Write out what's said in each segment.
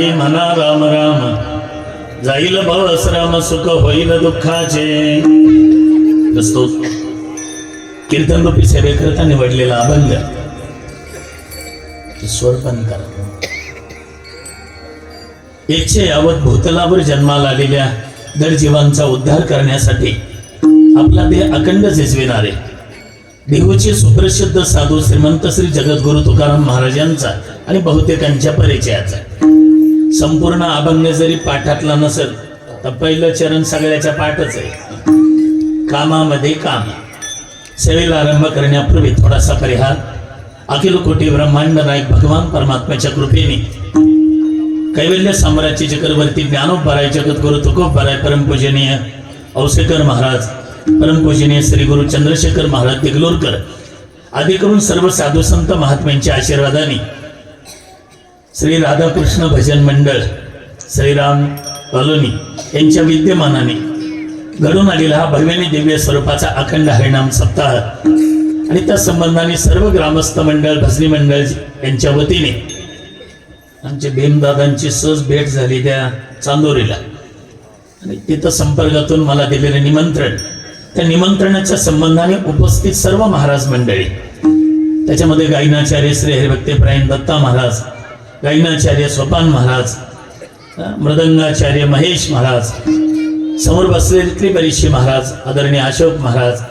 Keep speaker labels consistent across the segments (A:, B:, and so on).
A: नाही म्हणा राम राम, जाईल भवश्रम सुख होईल दुःखाचे. असतो कीर्तन रूपी सेवेकरता निवडलेला अभंग स्वरपण करा. एकशे यावत भूतलावर जन्माला आलेल्या दर जीवांचा उद्धार करण्यासाठी आपला देह अखंड झिजविणारे देहूचे सुप्रसिद्ध साधू श्रीमंत श्री जगद्गुरु तुकाराम महाराजांचा आणि बहुतेकांच्या परिचयाचा संपूर्ण अभंग जरी पाठातला नसेल तर पहिलं चरण सगळ्याच्या पाठच आहे. कामामध्ये काम. सेवेला आरंभ करण्यापूर्वी थोडासा परिहार. अखिल कोटी ब्रह्मांड नायक भगवान परमात्म्याच्या कृपेने कैवल्य साम्राज्य चक्रवर्ती ज्ञानोबराय जगद्गुरु तुकोबराय परमपूजनीय औसेकर महाराज, परमपूजनीय श्री गुरु चंद्रशेखर महाराज देगलूरकर आदी करून सर्व साधू संत महात्म्यांच्या आशीर्वादाने श्री राधाकृष्ण भजन मंडळ श्रीराम कॉलोनी यांच्या विद्यमानाने घडून आलेला हा भव्याने दिव्य स्वरूपाचा अखंड हरिनाम सप्ताह आणि त्या संबंधाने सर्व ग्रामस्थ मंडळ भजनी मंडळ यांच्या वतीने आमचे भीमदादांची सहज भेट झाली त्या चांदोरीला आणि तिथं संपर्कातून मला दिलेले निमंत्रण, त्या निमंत्रणाच्या संबंधाने उपस्थित सर्व महाराज मंडळी, त्याच्यामध्ये गायनाचार्य श्री हरिभक्तीपरायण दत्ता महाराज, गायनाचार्य सोपान महाराज, मृदंगाचार्य महेश महाराज, समोर बसलेले बरीचशी महाराज, आदरणीय अशोक महाराज,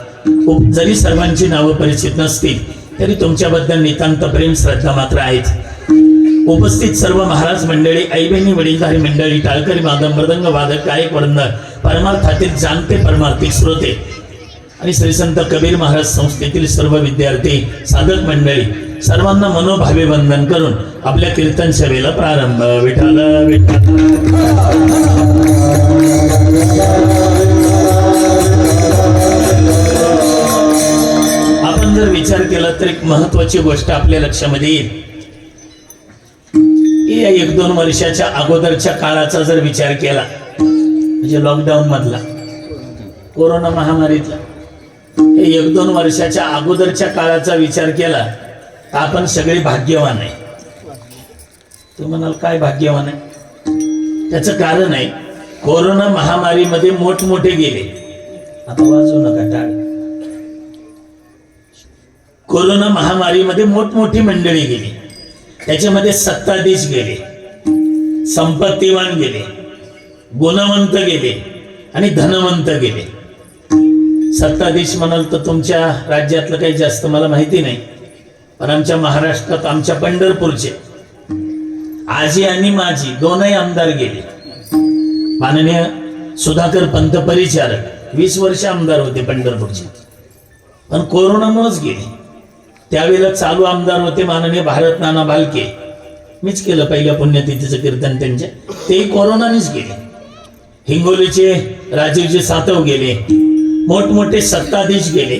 A: जरी सर्वांची नावं परिचित नसतील तरी तुमच्याबद्दल नितांत प्रेम श्रद्धा मात्र आहेच. उपस्थित सर्व महाराज मंडळी, आई बहिणी, वडीलधारी मंडळी, टाळकरी मादम, मृदंग वादक, गायक वृंद, परमार्थातील जाणते परमार्थिक श्रोते आणि श्री संत कबीर महाराज संस्थेतील सर्व विद्यार्थी, साधक मंडळी सर्वांना मनोभावे वंदन करून आपल्या कीर्तन सेवेला प्रारंभ. विठ्ठल विठ्ठल. आपण जर विचार केला तर एक महत्वाची गोष्ट आपल्या लक्षामध्ये येईल. या 1-2 वर्षाच्या अगोदरच्या काळाचा जर विचार केला, म्हणजे लॉकडाऊन मधला, कोरोना महामारीतला, 1-2 वर्षाच्या अगोदरच्या काळाचा विचार केला तर आपण सगळे भाग्यवान आहे. तू म्हणाल काय भाग्यवान आहे? त्याचं कारण आहे, कोरोना महामारीमध्ये मोठमोठे गेले. आता वाजू नका टाळ. कोरोना महामारीमध्ये मोठमोठी मंडळी गेली, त्याच्यामध्ये सत्ताधीश गेले, संपत्तीवान गेले, गुणवंत गेले आणि धनवंत गेले. सत्ताधीश म्हणाल तर तुमच्या राज्यातलं काही जास्त मला माहिती नाही, पण आमच्या महाराष्ट्रात आमच्या पंढरपूरचे आजी आणि माझी दोनही आमदार गेले. माननीय सुधाकर पंत परिचारक 20 वर्ष आमदार होते पंढरपूरचे, पण कोरोनामुळेच गेले. त्यावेळेला चालू आमदार होते माननीय भारत नाना भालके, मीच केलं पहिल्या पुण्यतिथीचं कीर्तन त्यांच्या, तेही कोरोनानेच गेले. हिंगोलीचे राजीवजी सातव गेले, मोठमोठे सत्ताधीश गेले,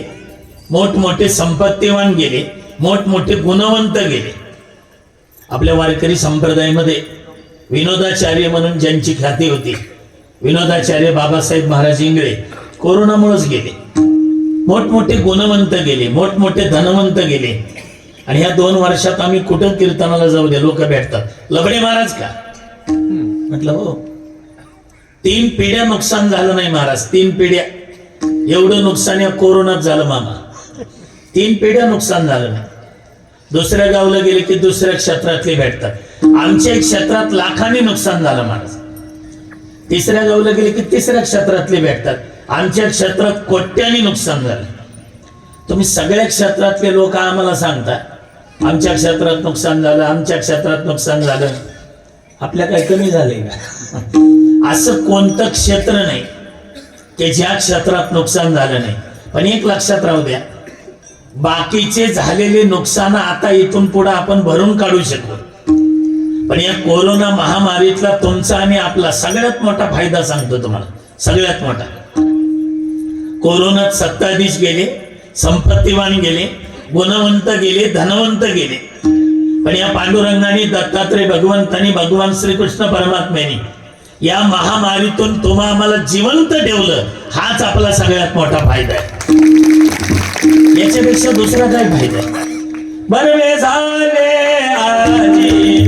A: मोठमोठे संपत्तीवान गेले, मोठमोठे गुणवंत गेले. आपल्या वारकरी संप्रदायामध्ये विनोदाचार्य म्हणून ज्यांची ख्याती होती, विनोदाचार्य बाबासाहेब महाराज इंगळे, कोरोनामुळेच गेले. मोठमोठे गुणवंत गेले, मोठमोठे धनवंत गेले. आणि ह्या 2 वर्षात आम्ही कुठं कीर्तनाला जाऊ दे, लोक भेटतात, लबडे महाराज का? म्हटलं हो, 3 पिढ्या नुकसान झालं नाही महाराज, 3 पिढ्या. एवढं नुकसान या कोरोनात झालं मामा, 3 पिढ्या नुकसान झालं नाही. दुसऱ्या गावला गेले की दुसऱ्या क्षेत्रातले भेटतात, आमच्या क्षेत्रात लाखांनी नुकसान झालं महाराज. तिसऱ्या गावला गेले की तिसऱ्या क्षेत्रातले भेटतात, आमच्या क्षेत्रात कोट्यानी नुकसान झालं. तुम्ही सगळ्या क्षेत्रातले लोक आम्हाला सांगता आमच्या क्षेत्रात नुकसान झालं, आमच्या क्षेत्रात नुकसान झालं. आपल्या काय कमी झाले का? असं कोणतं क्षेत्र नाही की ज्या क्षेत्रात नुकसान झालं नाही. पण एक लक्षात राहू द्या, बाकीचे झालेले नुकसान आता इथून पुढे आपण भरून काढू शकतो, पण या कोरोना महामारीतला तुमचा आणि आपला सगळ्यात मोठा फायदा सांगतो तुम्हाला. सगळ्यात मोठा, कोरोनात सत्ताधीश गेले, संपत्तीवान गेले, गुणवंत गेले, धनवंत गेले. पण या पांडुरंगाने, दत्तात्रय भगवंतांनी, भगवान श्रीकृष्ण परमात्म्याने या महामारीतून तुम्हा आम्हाला जिवंत ठेवलं. हाच आपला सगळ्यात मोठा फायदा आहे. याच्यापेक्षा दुसरा काय फायदा आहे? बरवे झाले आजी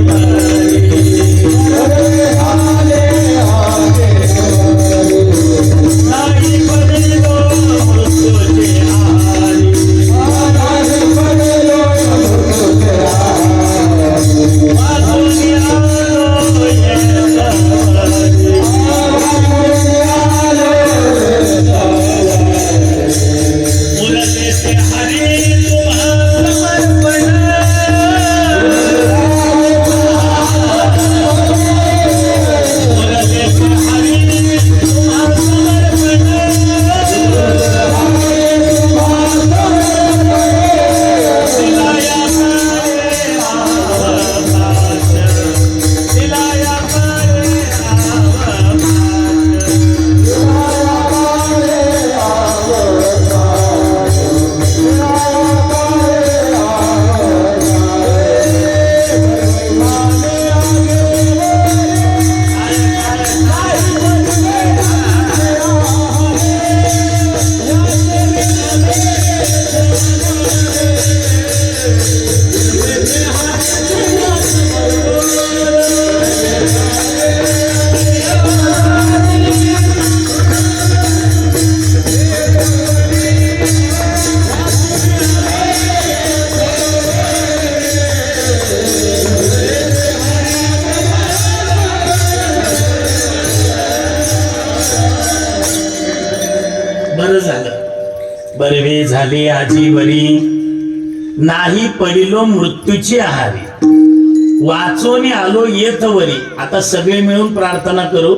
A: बरं झालं. बरवे झाले आजी बरी, नाही पडिलो मृत्यूची आहारी. वाचोनी आलो येत वरी. आता सगळे मिळून प्रार्थना करू.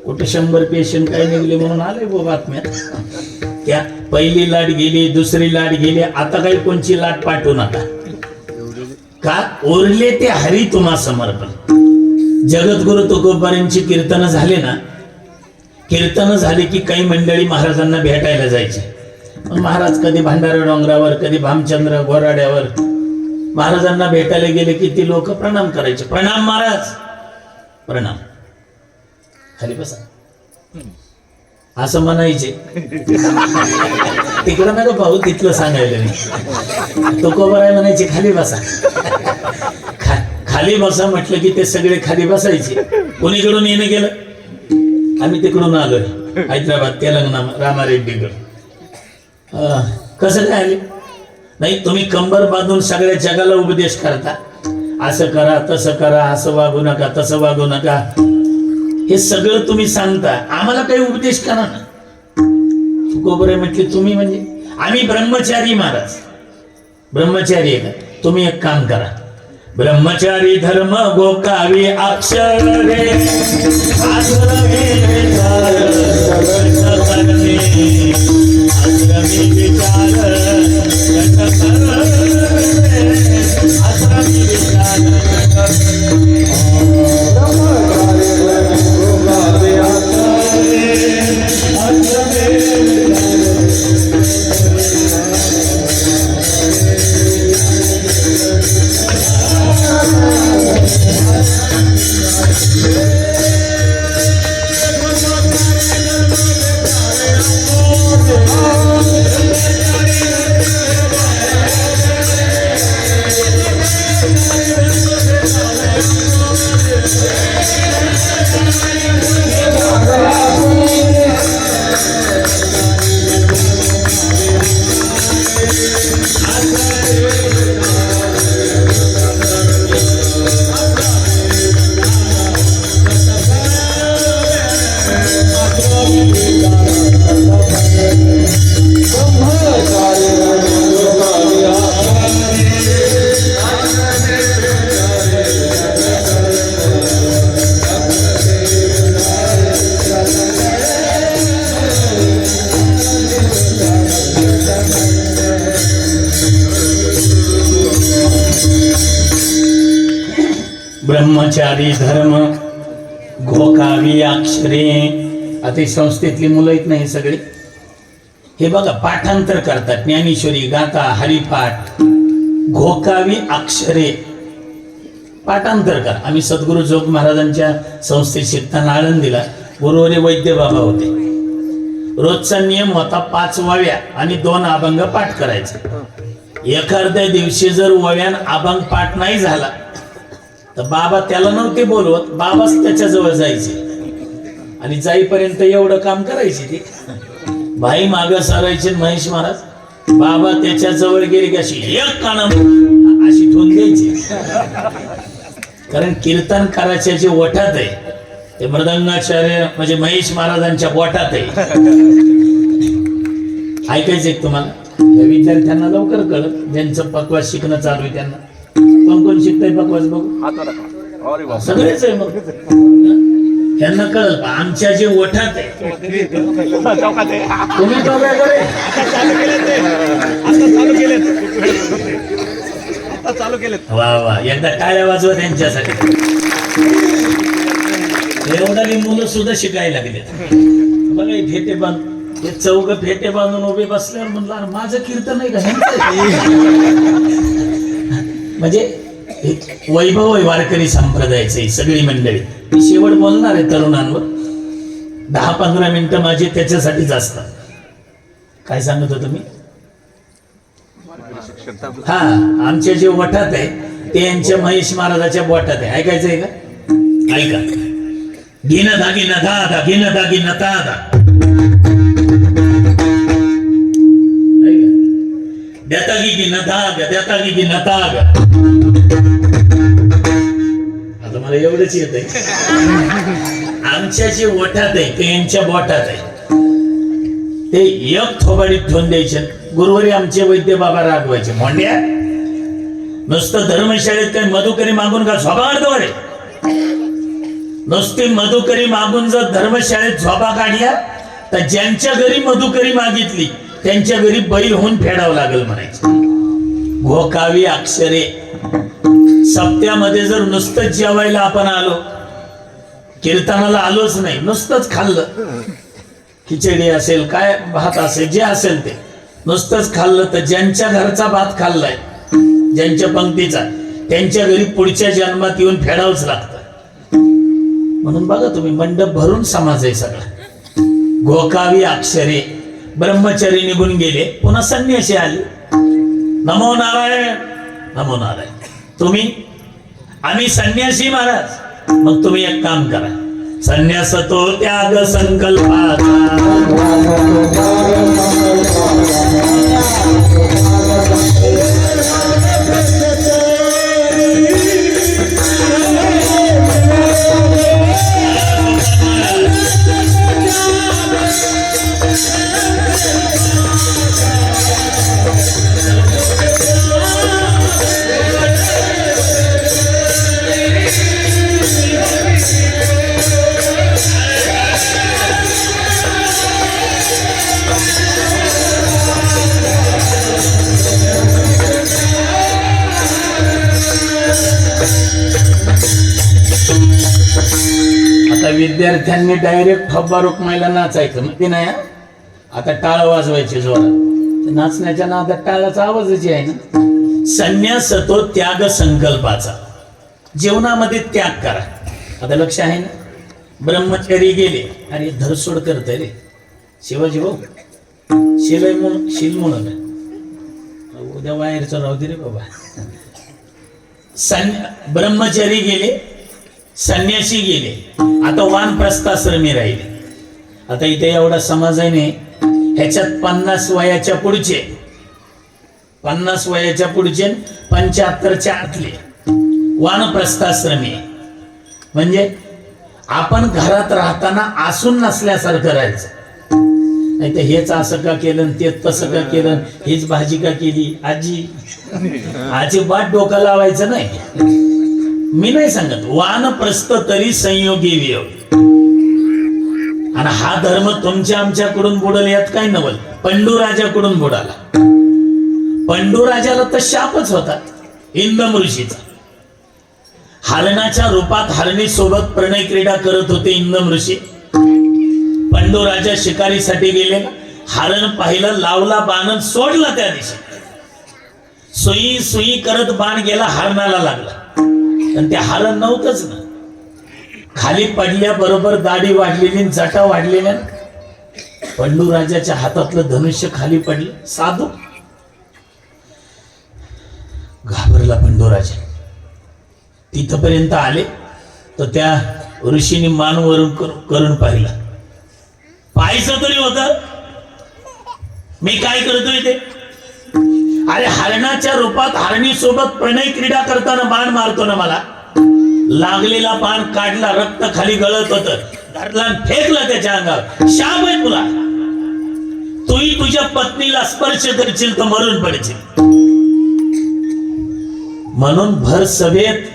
A: कुठे 100 पेशंट काय निघले म्हणून आले बो बातम्या. त्या पहिली लाट गेली, दुसरी लाट गेली, आता काही कोणची लाट पाठवू नका. का ओरले ते हरी तुम्हा समर्पण. जगद्गुरु तुकोबारांची कीर्तन झाले ना, कीर्तन झाले की काही मंडळी महाराजांना भेटायला जायचे. महाराज कधी भंडारा डोंगरावर, कधी भामचंद्र घोराड्यावर महाराजांना भेटायला गेले की ती लोक प्रणाम करायचे. प्रणाम महाराज, प्रणाम. खाली बसा असं म्हणायचे. तिकडं नका भाऊ, तिथलं सांगायला मी. तुकोबाराय म्हणायचे खाली बसा. खाली बसा म्हटलं की ते सगळे खाली बसायचे. कोणीकडून येणं गेलं, आम्ही तिकडून आलोय हैदराबाद तेलंगणा रामारेड्डीकडून. कसं काय आले? नाही, तुम्ही कंबर बांधून सगळ्या जगाला उपदेश करता, असं करा तसं करा, असं वागू नका तसं वागू नका, हे सगळं तुम्ही सांगता, आम्हाला काही उपदेश करा ना. तुकोबाराय म्हटले तुम्ही म्हणजे आम्ही ब्रह्मचारी महाराज. ब्रह्मचारी आहे का? तुम्ही एक काम करा, ब्रह्मचारी धर्म गोकावी अक्षरे आश्रमे विचार आश्रमे विचार आश्रमे ब्रह्मचारी धर्म घोकावी अक्षरे. आता संस्थेतली मुलं आहेत ना हे सगळे, हे बघा पाठांतर करतात, ज्ञानेश्वरी गाता, हरिपाठ. घोकावी अक्षरे पाठांतर करा. आम्ही सद्गुरु जोग महाराजांच्या संस्थेत शिकताना आळंदीला गुरुवरे वैद्य बाबा होते. रोजचा नियम होता 5 वव्या आणि 2 अभंग पाठ करायचे. एखाद्या दिवशी जर वव्यान अभंग पाठ नाही झाला तर बाबा त्याला नव्हते बोलवत, बाबाच त्याच्या जवळ जायचे आणि जाईपर्यंत एवढं काम करायचे. ते भाई माग सारायचे. महेश महाराज बाबा त्याच्या जवळ गेले की अशी एक काना अशी ठेवून द्यायची. कारण कीर्तन करायचे जे ओठात आहे ते मृदंगाचार्य म्हणजे महेश महाराजांच्या बोटात आहे. ऐकायचंय तुम्हाला? या विद्यार्थ्यांना लवकर कळत, ज्यांचं पकवास शिकणं चालू आहे त्यांना. कोण कोण शिकतंय पकवास बघू? सगळेच आहे. मग त्यांना कळलं आमच्या जे ओठात आहे तुम्ही चालू केले. वा वा, एकदा टाळ्या वाजवा त्यांच्यासाठी. एवढी मुलं सुद्धा शिकायला लागले. बघा फेटे बांध, हे चौघ फेटे बांधून उभे बसल्यावर म्हणलं माझं कीर्तन आहे का? म्हणजे वैभव आहे वारकरी संप्रदायाचे सगळी मंडळी. मी शेवट बोलणार आहे तरुणांवर. 10-15 मिनिटं माझे त्याच्यासाठीच असतात. काय सांगत होतो मी? हा, आमच्या जे वठात आहे ते यांच्या महेश महाराजाच्या बोटात आहे. ऐकायचंय का? ऐका. गिन धागी न दादा, गिन धागी न दादा. देतागी की न दाग, देतागी की न दाग. आता मला एवढंच येत आहे. आमच्या जे वठात आहे ते यांच्या बोटात आहे. ते एक थोबाडीत ठेवून द्यायचे. गुरुवारी आमचे वैद्य बाबा रागवायचे, मोंड्या नुसतं धर्मशाळेत काही मधुकरी मागून का झोपा काढतो रे? नुसती मधुकरी मागून जर धर्मशाळेत झोपा काढल्या तर ज्यांच्या घरी मधुकरी मागितली त्यांच्या घरी बैल होऊन फेडावं लागेल म्हणायचं. घोकावी अक्षरे. सप्त्यामध्ये जर नुसतंच जेवायला आपण आलो, कीर्तनाला आलोच नाही, नुसतंच खाल्लं, खिचडी असेल काय भात असेल जे असेल ते नुसतंच खाल्लं तर ज्यांच्या घरचा भात खाल्लाय, ज्यांच्या पंक्तीचा, त्यांच्या घरी पुढच्या जन्मात येऊन फेडावंच लागतं. म्हणून बघा तुम्ही, मंडप भरून समाज आहे सगळा. घोकावी अक्षरे. ब्रह्मचारी निघून गेले, पुन्हा संन्यासी आले. नमो नारायण, नमो नारायण. तुम्ही आम्ही संन्यासी महाराज. मग तुम्ही एक काम करा, संन्यास तो त्याग संकल्पाचा. विद्यार्थ्यांनी डायरेक्ट ठोबा रुक्मायला नाचायचं माहिती नाही. आता टाळ वाजवायचे जोरात. नाचण्याच्या नादात टाळाचा आवाजच आहे ना. संन्यास तो त्याग संकल्पाचा. जीवनामध्ये त्याग करा. आता लक्ष आहे ना. ब्रह्मचारी गेले, अरे धरसोड करते रे शिवाजी भाऊ, शिलय म्हणून शिल म्हणून उद्या वायरचं राहू दे रे बाबा. ब्रह्मचारी गेले, संन्यासी गेले, आता वानप्रस्थाश्रमी राहिले. आता इथे एवढा समाज आहे ने, ह्याच्यात 50 वयाच्या पुढचे, 50 वयाच्या पुढचे, 75च्या आतले वानप्रस्थाश्रमी. म्हणजे आपण घरात राहताना आसून नसल्यासारखं राहायचं. नाही तर हेच असं का केलं, ते तसं का केलं, हीच भाजी का केली, आजी अजिबात डोकं लावायचं नाही. मी नाही सांगत, वानप्रस्थ तरी संयोगी वियोग. आणि हा धर्म तुमच्या आमच्याकडून बुडल यात काय नवल. पंडूराजाकडून बुडाला. पंडूराजाला तर शापच होता इंदम ऋषीचा. हरणाच्या रूपात हरणी सोबत प्रणय क्रीडा करत होते इंदम ऋषी. पंडूराजा शिकारीसाठी गेलेला, हरण पाहिलं, लावला बाण, सोडला त्या दिवशी. सुई सुई करत बाण गेला, हरणाला लागला. आणि ते हरण नव्हतंच ना. खाली पडल्याबरोबर दाढी वाढलेली, जटा वाढलेल्या. पंडूराजाच्या हातातलं धनुष्य खाली पडलं. साधू घाबरला पंडूराजा. तिथपर्यंत आले तर त्या ऋषीने मान वरून करून पाहिला. पाहायचं तरी होतं मी काय करतोय ते. अरे हरणाच्या रूपात हरणी सोबत प्रणय क्रीडा करताना बाण मारतो ना मला. लागलेला बाण काढला, रक्त खाली गळत होत, धरला फेकला त्याच्या अंगावर. शाप आहे तुला, तूही तुझ्या पत्नीला स्पर्श करशील तर मरून पडशील. म्हणून भर सभेत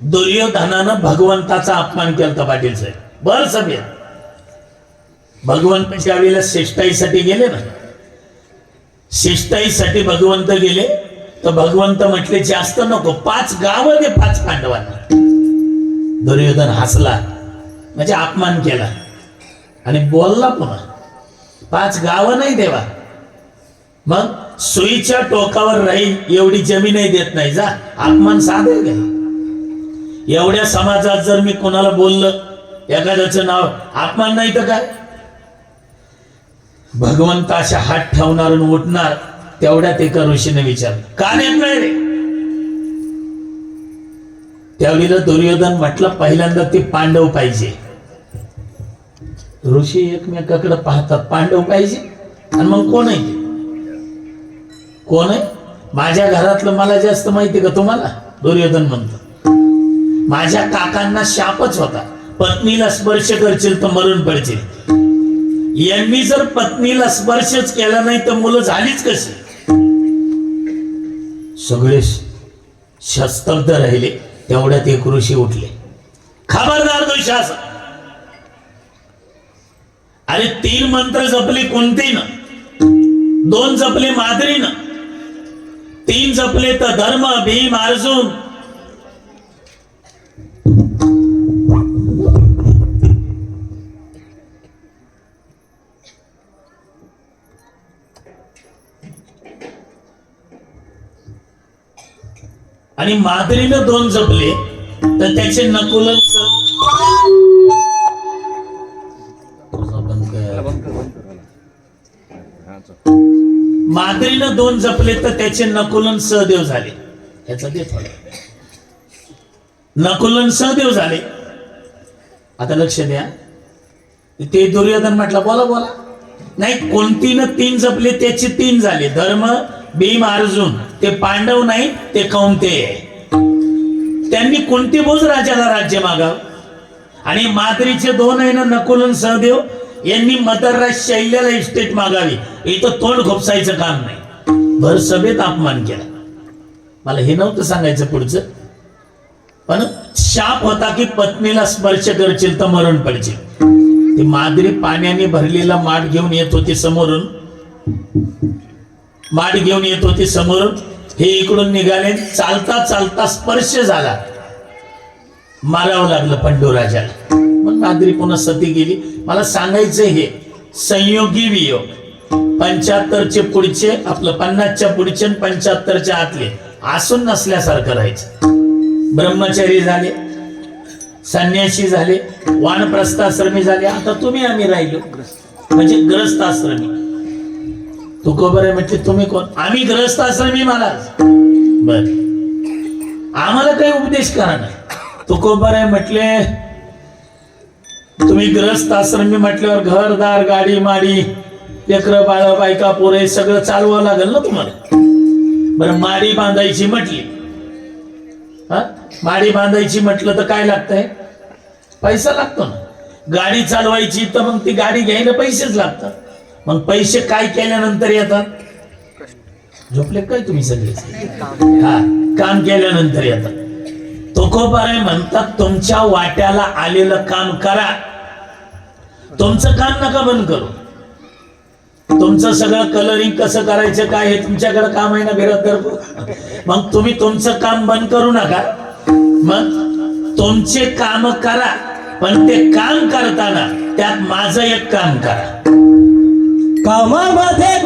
A: दुर्योधनानं भगवंताचा अपमान केला. पाटील साहेब भर सभेत भगवंत ज्यावेळेला शिष्टाईसाठी गेले ना, शिष्टाईसाठी भगवंत गेले तर भगवंत म्हटले जास्त नको, 5 गावं दे 5 पांडवांना. दुर्योधन हसला, म्हणजे अपमान केला आणि बोलला पुन्हा, 5 गावं नाही देवा. मग सुईच्या टोकावर राहील एवढी जमीनही देत नाही, जा. अपमान साधेल काय. एवढ्या समाजात जर मी कोणाला बोललं, एखाद्याचं नाव, अपमान नाही तर काय. भगवंत अशा हात ठेवणार आणि उठणार. तेवढ्यात एका ऋषीने विचारलं, का नेत नाही रे. त्यावेळेला दुर्योधन म्हटलं, पहिल्यांदा ते पांडव पाहिजे. ऋषी एकमेकाकडे पाहतात, पांडव पाहिजे. आणि मग कोण आहे, कोण आहे. माझ्या घरातलं मला जास्त माहिती का तुम्हाला. दुर्योधन म्हणतो, माझ्या काकांना शापच होता, पत्नीला स्पर्श करशील तर मरून पडशील. यांनी जर पत्नीला स्पर्शच केला नाही तर मुलं झालीच कशी? सगळे शस्तब्ध राहिले. तेवढ्यात एक ऋषी उठले, खबरदार दुःशासन, अरे 3 मंत्र जपले कुंतीनं, 2 जपले माद्रीनं, 3 जपले तर धर्म, भीम, अर्जुन. आणि माद्रीनं 2 जपले तर त्याचे नकुलन माद्रीनं 2 जपले तर त्याचे नकुलन सहदेव झाले. याचा ते थोडं नकुलन सहदेव झाले. आता लक्ष द्या, ते दुर्योधन म्हटलं बोला बोला, नाही कोणतीनं 3 जपले त्याचे 3 झाले, धर्म, भीम, अर्जुन. ते पांडव नाही, ते कौंतेय. त्यांनी कुंती भोज राजाला राज्य मागाव. आणि माद्रीचे 2 आहे ना, नकुलन सहदेव, यांनी मदरराज शैल्याला इस्टेट मागावी. इथं तोंड खोपसायचं काम नाही. भर सभेत अपमान केला. मला हे नव्हतं सांगायचं पुढचं, पण शाप होता की पत्नीला स्पर्श करशील तर मरण पडशील. ती माद्री पाण्याने भरलेला माठ घेऊन येत होती समोरून, माठ घेऊन येत होती समोरून. हे इकडून निघाले, चालता चालता स्पर्श झाला, मारावं लागलं पंडूराजाला. मग माद्री पुन्हा सती गेली. मला सांगायचं हे संयोगी वियोग, 75चे पुढचे, आपलं 50च्या पुढचे 75च्या आतले असून नसल्यासारखं राहायचं. ब्रह्मचारी झाले, संन्यासी झाले, वानप्रस्थाश्रमी झाले, आता तुम्ही आम्ही राहिलो म्हणजे ग्रस्त आश्रमी. तुकोबरे म्हटले तुम्ही कोण? आम्ही ग्रस्त आश्रमी महाराज. बर, आम्हाला काही उपदेश करा नाही. तुकोबरे म्हटले तुम्ही ग्रस्त आश्रमी म्हटल्यावर घरदार, गाडी माडी, लेकरं बाळ, बायका, पोरे सगळं चालवावं लागेल ना तुम्हाला. बरं, माडी बांधायची म्हटली, माडी बांधायची म्हटलं तर काय लागतंय? पैसा लागतो ना. गाडी चालवायची तर मग ती गाडी घ्यायला पैसेच लागतात. मग पैसे काय केल्यानंतर येतात? झोपले काय तुम्ही सगळे? हा, काम केल्यानंतर येतात. तुकोबारे म्हणतात तुमच्या वाट्याला आलेलं काम करा, तुमचं काम नका बंद करू. तुमचं सगळं कलरिंग कसं करायचं काय हे तुमच्याकडे काम आहे ना बिरादर. मग तुम्ही तुमचं काम बंद करू नका, मग तुमचे काम करा, पण ते काम करताना त्यात माझं एक काम करा.
B: कामामध्ये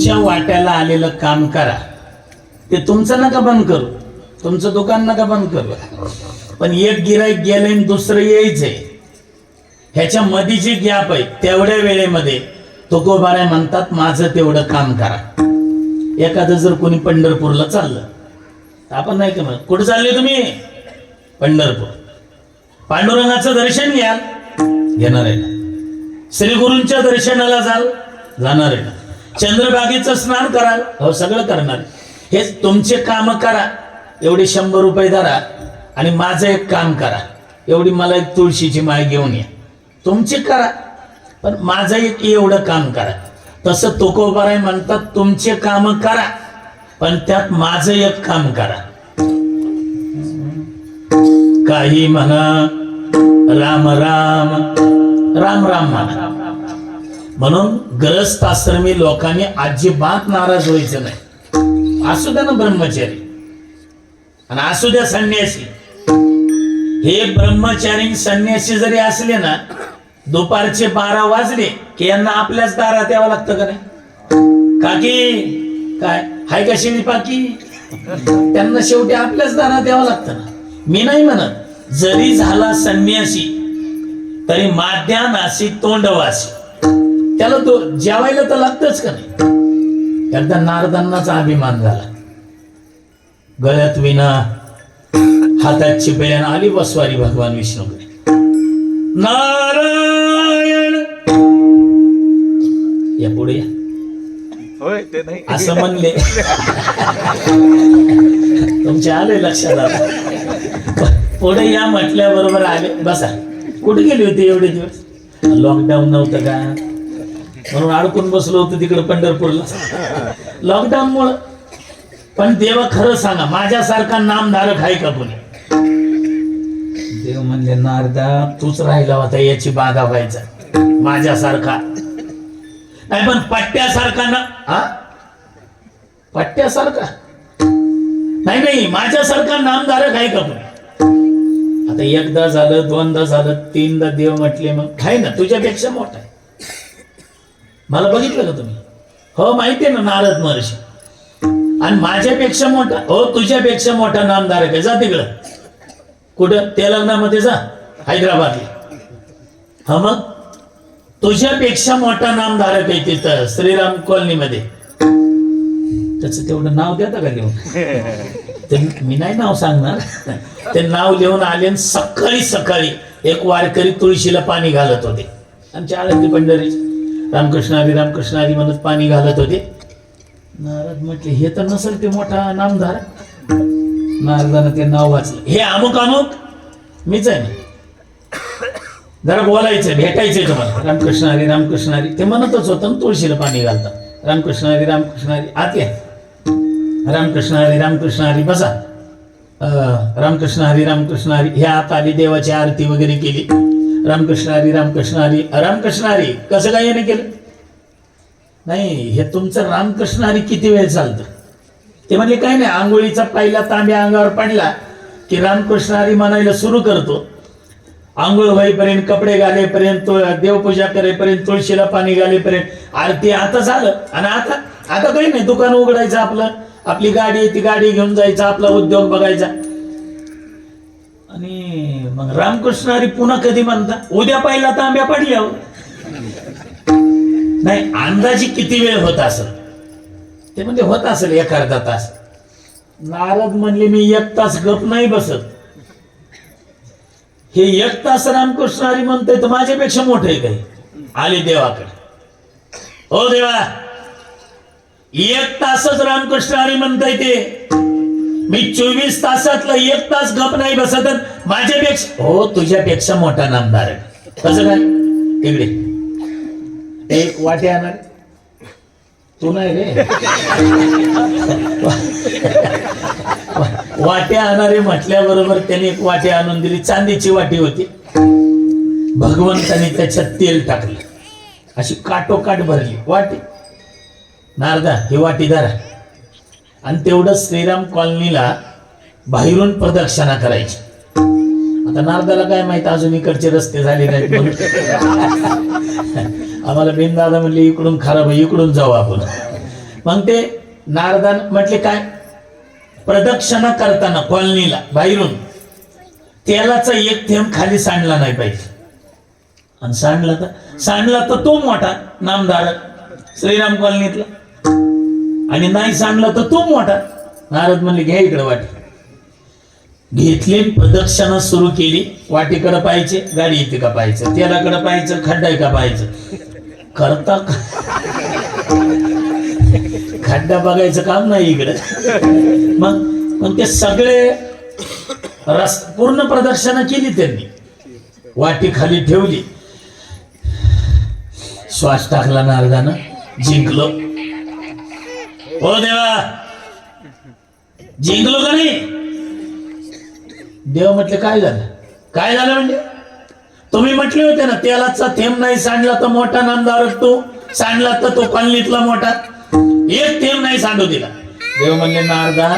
A: तुमच्या वाट्याला आलेलं काम करा. ते तुमचं नका बंद करू, तुमचं दुकान नका बंद करू, पण एक गिराईक गेलंय आणि दुसरं यायचंय, ह्याच्या मध्ये जी गॅप आहे तेवढ्या वेळेमध्ये तुकोबाराय म्हणतात माझं तेवढं काम करा. एखादं जर कोणी पंढरपूरला चाललं, आपण नाही का म्हणत कुठं चालले तुम्ही? पंढरपूर. पांडुरंगाचं दर्शन घ्याल, घेणार आहे ना. श्री गुरूंच्या दर्शनाला जाल, जाणार आहे ना. चंद्रभागेचं स्नान कराल, हो सगळं करणार. हेच तुमचे काम करा, एवढे 100 रुपये धरा आणि माझं एक काम करा, एवढी मला एक तुळशीची माळ घेऊन या. तुमचे करा, पण माझं एक एवढं काम करा. तसं तुकोबाराय म्हणतात तुमचे काम करा, पण त्यात माझं एक काम करा. काही म्हणा राम राम, राम राम म्हणा. म्हणून ग्रस्त आश्रमी लोकांनी अजिबात नाराज व्हायचं नाही. असू द्या ना ब्रह्मचारी आणि असू द्या संन्यासी. हे ब्रह्मचारी संन्यासी जरी असले ना, दुपारचे 12 वाजले की यांना आपल्याच दारात यावं लागतं का नाही? काकी काय हाय का शेळी पाकी, त्यांना शेवटी आपल्याच दारात यावं लागतं ना. मी नाही म्हणत जरी झाला संन्यासी तरी माध्यानासी तोंडवासी, त्याला तो जेवायला तर लागतच का नाही. एकदा नारदांनाचा अभिमान झाला, गळ्यात विना हातात चिपळ्यानं आली बसवारी भगवान विष्णूकडे. नारायण या पुढे या,
B: होय ते नाही
A: असं म्हणले. तुमच्या आले लक्षात आलं. पुढे या म्हटल्याबरोबर आले. बसा. कुठे गेली होती एवढे दिवस? लॉकडाऊन नव्हतं का, म्हणून अडकून बसलो होतो तिकडे पंढरपूरला लॉकडाऊन मुळे. पण देवा खरं सांगा, माझ्यासारखा नामधारक आहे का कोणी? देव म्हणले नारदा तूच राहिला होता याची बाधा व्हायचा, माझ्यासारखा नाही. पण पट्ट्यासारखा ना, हा पट्ट्यासारखा नाही, नाही माझ्यासारखा नामधारक आहे का कोणी? आता एकदा झालं, दोनदा झालं, 3दा देव म्हटले मग आहे ना तुझ्यापेक्षा मोठा आहे. मला बघितलं का तुम्ही? हो माहिती आहे ना नारद महर्षी. आणि माझ्यापेक्षा मोठा, हो तुझ्यापेक्षा मोठा नामधारक आहे. जा तिकडं कुठं तेलंगणामध्ये जा, हैदराबादला. हा मग तुझ्यापेक्षा मोठा नामधारक आहे तिथं श्रीराम कॉलनीमध्ये. त्याचं तेवढं नाव देता का लिहून? ते मी नाही नाव सांगणार. ते नाव लिहून आले आणि सकाळी सकाळी एक वारकरी तुळशीला पाणी घालत होते. आमच्या आळंदी पंढरी रामकृष्ण हरी म्हणत पाणी घालत होते. नारद म्हटले हे तर नसेल ते मोठा नामधार. नारदानं ते नाव वाचलं, हे अमुक अमुक मीच आहे ना, जरा बोलायचं भेटायचंय तुम्हाला. रामकृष्ण हरी ते म्हणतच होतं ना तुळशीला पाणी घालतात. रामकृष्ण हरी आत या. रामकृष्ण हरी बसा. रामकृष्ण हरी हे आत आली, देवाची आरती वगैरे केली. रामकृष्ण हरी कसं काय याने केलं? नाही हे तुमचं रामकृष्ण हरी किती वेळ चालतं? ते म्हणजे काय नाही, आंघोळीचा पहिला तांब्या अंगावर पडला की रामकृष्ण हरी म्हणायला सुरू करतो. आंघोळ होईपर्यंत, कपडे घालेपर्यंत, देवपूजा करेपर्यंत, तुळशीला पाणी घालेपर्यंत आरती आता झालं. आणि आता काही नाही, दुकान उघडायचं आपलं, आपली गाडी ती गाडी घेऊन जायचं, आपला उद्योग बघायचा. आणि मग रामकृष्ण हरी पुन्हा कधी म्हणता? उद्या पहिला तांब्या पडल्यावर. नाही अंदाजी किती वेळ होत असेल? ते म्हणजे होत असेल 1-अर्धा तास. नारद म्हणले मी 1 तास गप नाही बसत. हे 1 तास रामकृष्ण हरी म्हणतोय तर माझ्यापेक्षा मोठे काही. आले देवाकडे, हो देवा 1 तासच रामकृष्ण हरी म्हणताय ते, मी 24 तासातलं 1 तास गप नाही बसत. माझ्यापेक्षा, हो तुझ्यापेक्षा मोठा नामदार आहे. कसं काय? तिकडे एक वाटे आणणार तू नाही रे. वाटे आणणारे म्हटल्याबरोबर त्याने एक वाटी आणून दिली. चांदीची वाटी होती. भगवंताने त्याच्यात तेल टाकलं, अशी काटोकाट भरली वाटी. नारदा ही वाटी धरा. आणि तेवढं श्रीराम कॉलनीला बाहेरून प्रदक्षिणा करायची. आता नारदाला काय माहित अजून इकडचे रस्ते झाले नाहीत म्हणून आम्हाला बेन दादा म्हणले इकडून खराब आहे, इकडून जाऊ आपण. मग ते नारदान म्हटले काय, प्रदक्षिणा करताना कॉलनीला बाहेरून तेलाचा एक थेंब खाली सांडला नाही पाहिजे. आणि सांडला तर तो मोठा नामधारक श्रीराम कॉलनीतला, आणि नाही सांडला तर तो मोठा. नारद म्हणले घ्या इकडे वाटी. घेतली, प्रदक्षिणा सुरू केली. वाटीकडे पाहायचे, गाडी येते का पाहायचं, तेलाकडे पाहायचं, खड्डा आहे का पाहायचं. करता खड्डा बघायचं काम नाही इकडे. मग ते सगळे पूर्ण प्रदक्षिणा केली त्यांनी. वाटी खाली ठेवली, श्वास टाकला नारदानं, जिंकलो. ओ देवा, जिंकलो का नाही? देव म्हटले काय झालं? काय झालं म्हणजे? तुम्ही म्हटले होते ना तेलाचा थेंब नाही सांडला तर मोठा नामधारक तू, सांडला तर तो कॉलनीतला मोठा, एक थेंब नाही सांडू दिला. देव म्हणले नारदा,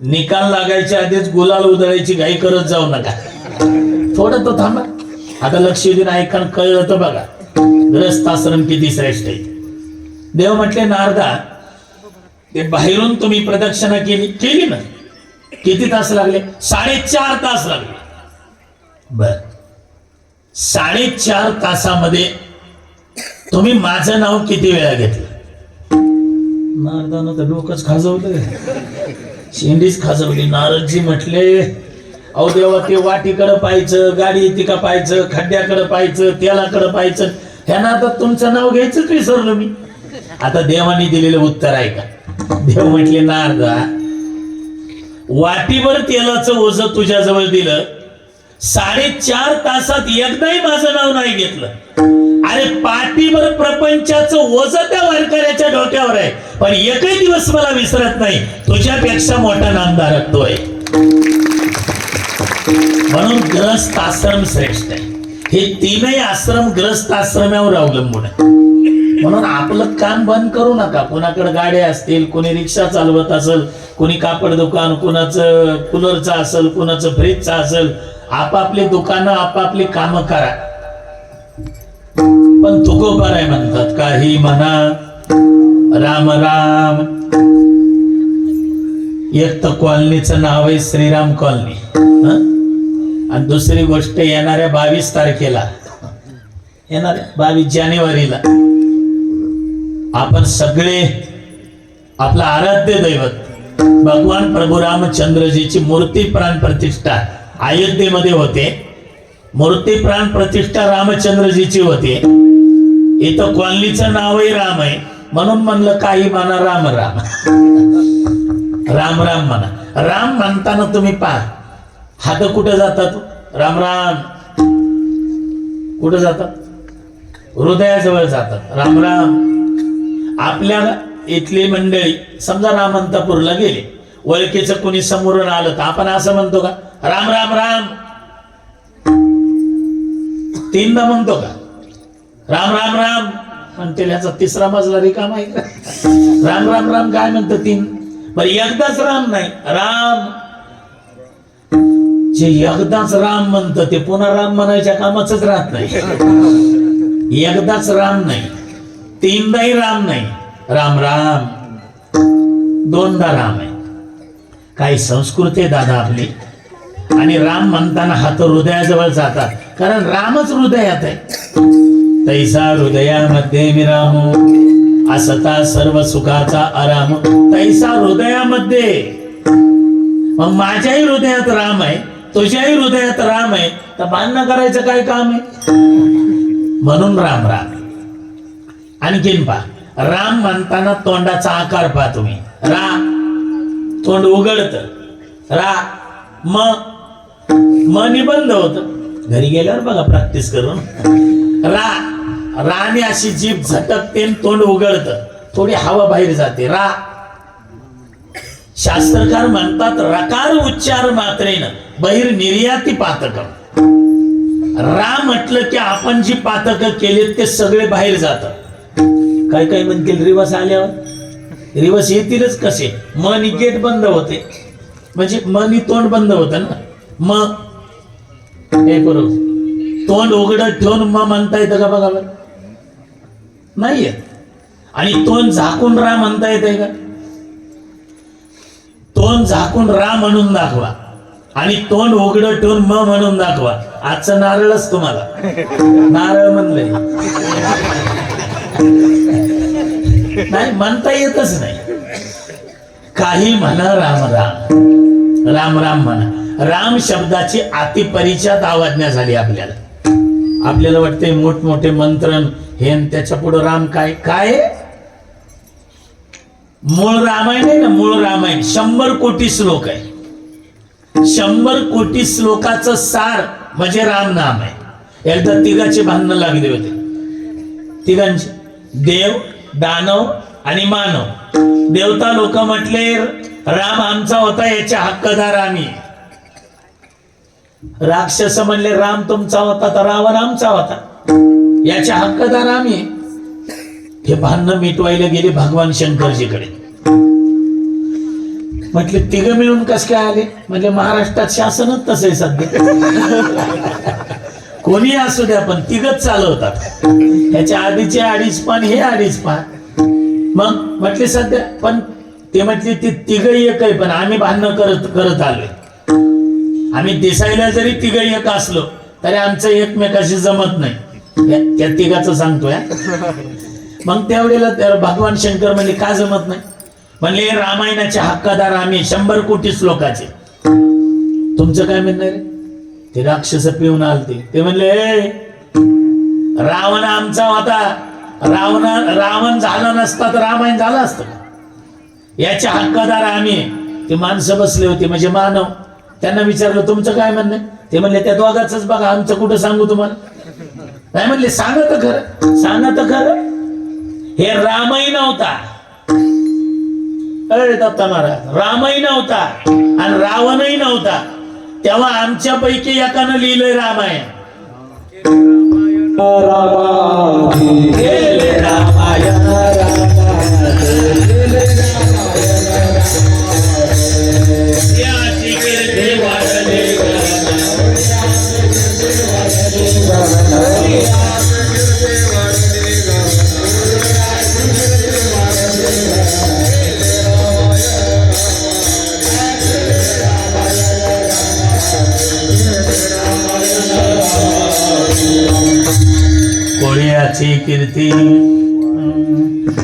A: निकाल लागायच्या आधीच गुलाल उधळायची घाई करत जाऊ नका, थोडं तो थांबा. आता लक्ष देऊन ऐका, कळलं तर बघा ग्रस्ताश्रम किती श्रेष्ठ आहे. देव म्हटले नारदा, ते बाहेरून तुम्ही प्रदक्षिणा केली ना, किती तास लागले? 4.5 तास लागले. बर, 4.5 तासामध्ये तुम्ही माझं नाव किती वेळा घेतलं? नारदानं तर डोकंच खाजवलं, शेंडीच खाजवली. नारदजी म्हटले, अहो देवा, ते वाटीकडे पाहायचं, गाडी येते का पाहायचं, खड्ड्याकडे पाहायचं, तेलाकडे पाहायचं, ह्यांना आता तुमचं नाव घ्यायचंच विसरलो मी. आता देवाने दिलेलं उत्तर आहे का? देव म्हटले नारदा, वाटीभर तेलाचं ओझ तुझ्या जवळ दिलं, 4.5 तासात एकदाही माझं नाव नाही घेतलं. अरे पाठीभर प्रपंचाचं ओझ त्या वारकऱ्याच्या डोक्यावर आहे, पण एकही दिवस मला विसरत नाही. तुझ्यापेक्षा मोठा नामधारक तो आहे. म्हणून ग्रस्त आश्रम श्रेष्ठ आहे. हे तीनही आश्रम ग्रस्त आश्रमावर अवलंबून आहे. म्हणून आपलं काम बंद करू नका. कुणाकडे गाड्या असतील, कोणी रिक्षा चालवत असेल, कोणी कापड दुकान, कुणाचं कूलरचं असेल, कुणाचं फ्रीजचं असेल, आपापले दुकानं, आपापली कामं करा. पण तुकोबार आहे म्हणतात, काही म्हणा राम राम. एक तर कॉलनीचं नाव आहे श्रीराम कॉलनी, आणि दुसरी गोष्ट येणाऱ्या 22 तारखेला, येणाऱ्या 22 जानेवारीला आपण सगळे आपलं आराध्य दैवत भगवान प्रभू रामचंद्रजीची मूर्ती प्राण प्रतिष्ठा अयोध्येमध्ये होते. मूर्ती प्राण प्रतिष्ठा रामचंद्रजीची होते. इथं कॉलनीचं नावही राम आहे, म्हणून म्हणलं काही म्हणा राम राम. राम राम म्हणा. राम म्हणताना तुम्ही पहा, हात कुठे जातात? राम राम कुठे जातात? हृदयाजवळ जातात. राम राम. आपल्या इथली मंडळी समजा रामंतपूरला गेले, ओळखीचं कोणी समोरून आलं तर आपण असं म्हणतो का राम राम राम? 3दा म्हणतो का राम राम राम? म्हणते ह्याचा 3रा मजला रिकामा आहे का? राम राम राम काय म्हणतो 3? बरं एकदाच राम नाही, राम जे एकदाच राम म्हणतं ते पुन्हा राम म्हणायच्या कामाचंच राहत नाही. एकदाच राम नाही, 3दाही राम नाही, राम राम. 2दा राम आहे. काही संस्कृती आहे दादा आपली. आणि राम म्हणताना हात हृदयाजवळ जातात, कारण रामच हृदयात आहे. तैसा हृदयामध्ये मी राम, असता सर्व सुखाचा आराम. तैसा हृदयामध्ये. मग माझ्याही हृदयात राम आहे, तुझ्याही हृदयात राम आहे, तर भांडण करायचं काय काम आहे? म्हणून राम राम. आणखीन पहा, राम म्हणताना तोंडाचा आकार पहा तुम्ही. रा, तोंड उघडत. रा, म निबंध होत. घरी गेल्यावर बघा प्रॅक्टिस करून. रा, राने अशी जीभ झटकते, तोंड उघडत, थोडी हवा बाहेर जाते. रा. शास्त्रकार म्हणतात रकार उच्चार मात्रेनं बहिर निर्याती पातक. रा म्हटलं की आपण जी पातक केलेत ते सगळे बाहेर जातात. काय काय म्हणतील रिवस आल्यावर? रिवस येतीलच कसे? मनी गेट बंद होते, म्हणजे मनी तोंड बंद होतं ना. मग हे बरोबर तोंड उघडत ठेवून मग म्हणता येतं का? बघा नाहीये. आणि तोंड झाकून रा म्हणता येते का? तोंड झाकून रा म्हणून दाखवा आणि तोंड उघडं ठेवून म म्हणून दाखवा. आजचं नारळच तुम्हाला नारळ म्हणलंय. नाही म्हणता येतच नाही. काही म्हणा राम राम, राम राम म्हणा. राम शब्दाची अतिपरिचयात आवाजण्या झाली आपल्याला. आपल्याला वाटते मोठमोठे मंत्र हे त्याच्या पुढे राम काय काय. मूळ रामायण आहे ना, मूळ रामायण 100 कोटी श्लोक आहे. 100 कोटी श्लोकाचं सार म्हणजे राम नाम आहे. एकदा तिघाचे भांडणं लागले होते. तिघांचे, देव, दानव आणि मानव. देवता लोक म्हटले राम आमचा होता, याच्या हक्कदार आम्ही. राक्षस म्हणले राम तुमचा होता तर रावण आमचा होता, याच्या हक्कदार आम्ही. हे भांडणं मिटवायला गेले भगवान शंकरजीकडे. म्हटले तिघ मिळून कस काय आले? म्हणजे महाराष्ट्रात शासनच तसं आहे सध्या. कोणी असू द्या पण तिघच चालवतात. ह्याच्या आधीचे 2.5 पान, हे 2.5 पान. मग म्हटले सध्या पण ते म्हटले ते तिघ एक आहे, पण आम्ही भांडणं करत आलोय. आम्ही दिसायला जरी तिघ एक असलो तरी आमचं एकमेकाशी जमत नाही. त्या तिघाचं सांगतोय. मग त्यावेळेला भगवान शंकर म्हणले का जमत नाही? म्हणले रामायणाचे हक्कदार आम्ही, 100 कोटी श्लोकाचे. तुमचं काय म्हणणं रे? ते राक्षस पिऊन आलते. ते म्हणले रावण आमचा होता, रावण झाला नसता तर रामायण झालं असतं. याच्या हक्कदार आम्ही. ते माणसं बसले होते म्हणजे मानव. त्यांना विचारलं तुमचं काय म्हणणं? ते म्हणले त्या दोघांच बघा, आमचं कुठं सांगू तुम्हाला? नाही म्हणले सांगा तर खरं, सांगा तर खरं. हे रामही नव्हता, अरे दत्ता महाराज, रामही नव्हता आणि रावणही नव्हता. तेव्हा आमच्यापैकी एकानं लिहिलंय रामायण. कोळ्याची कीर्ती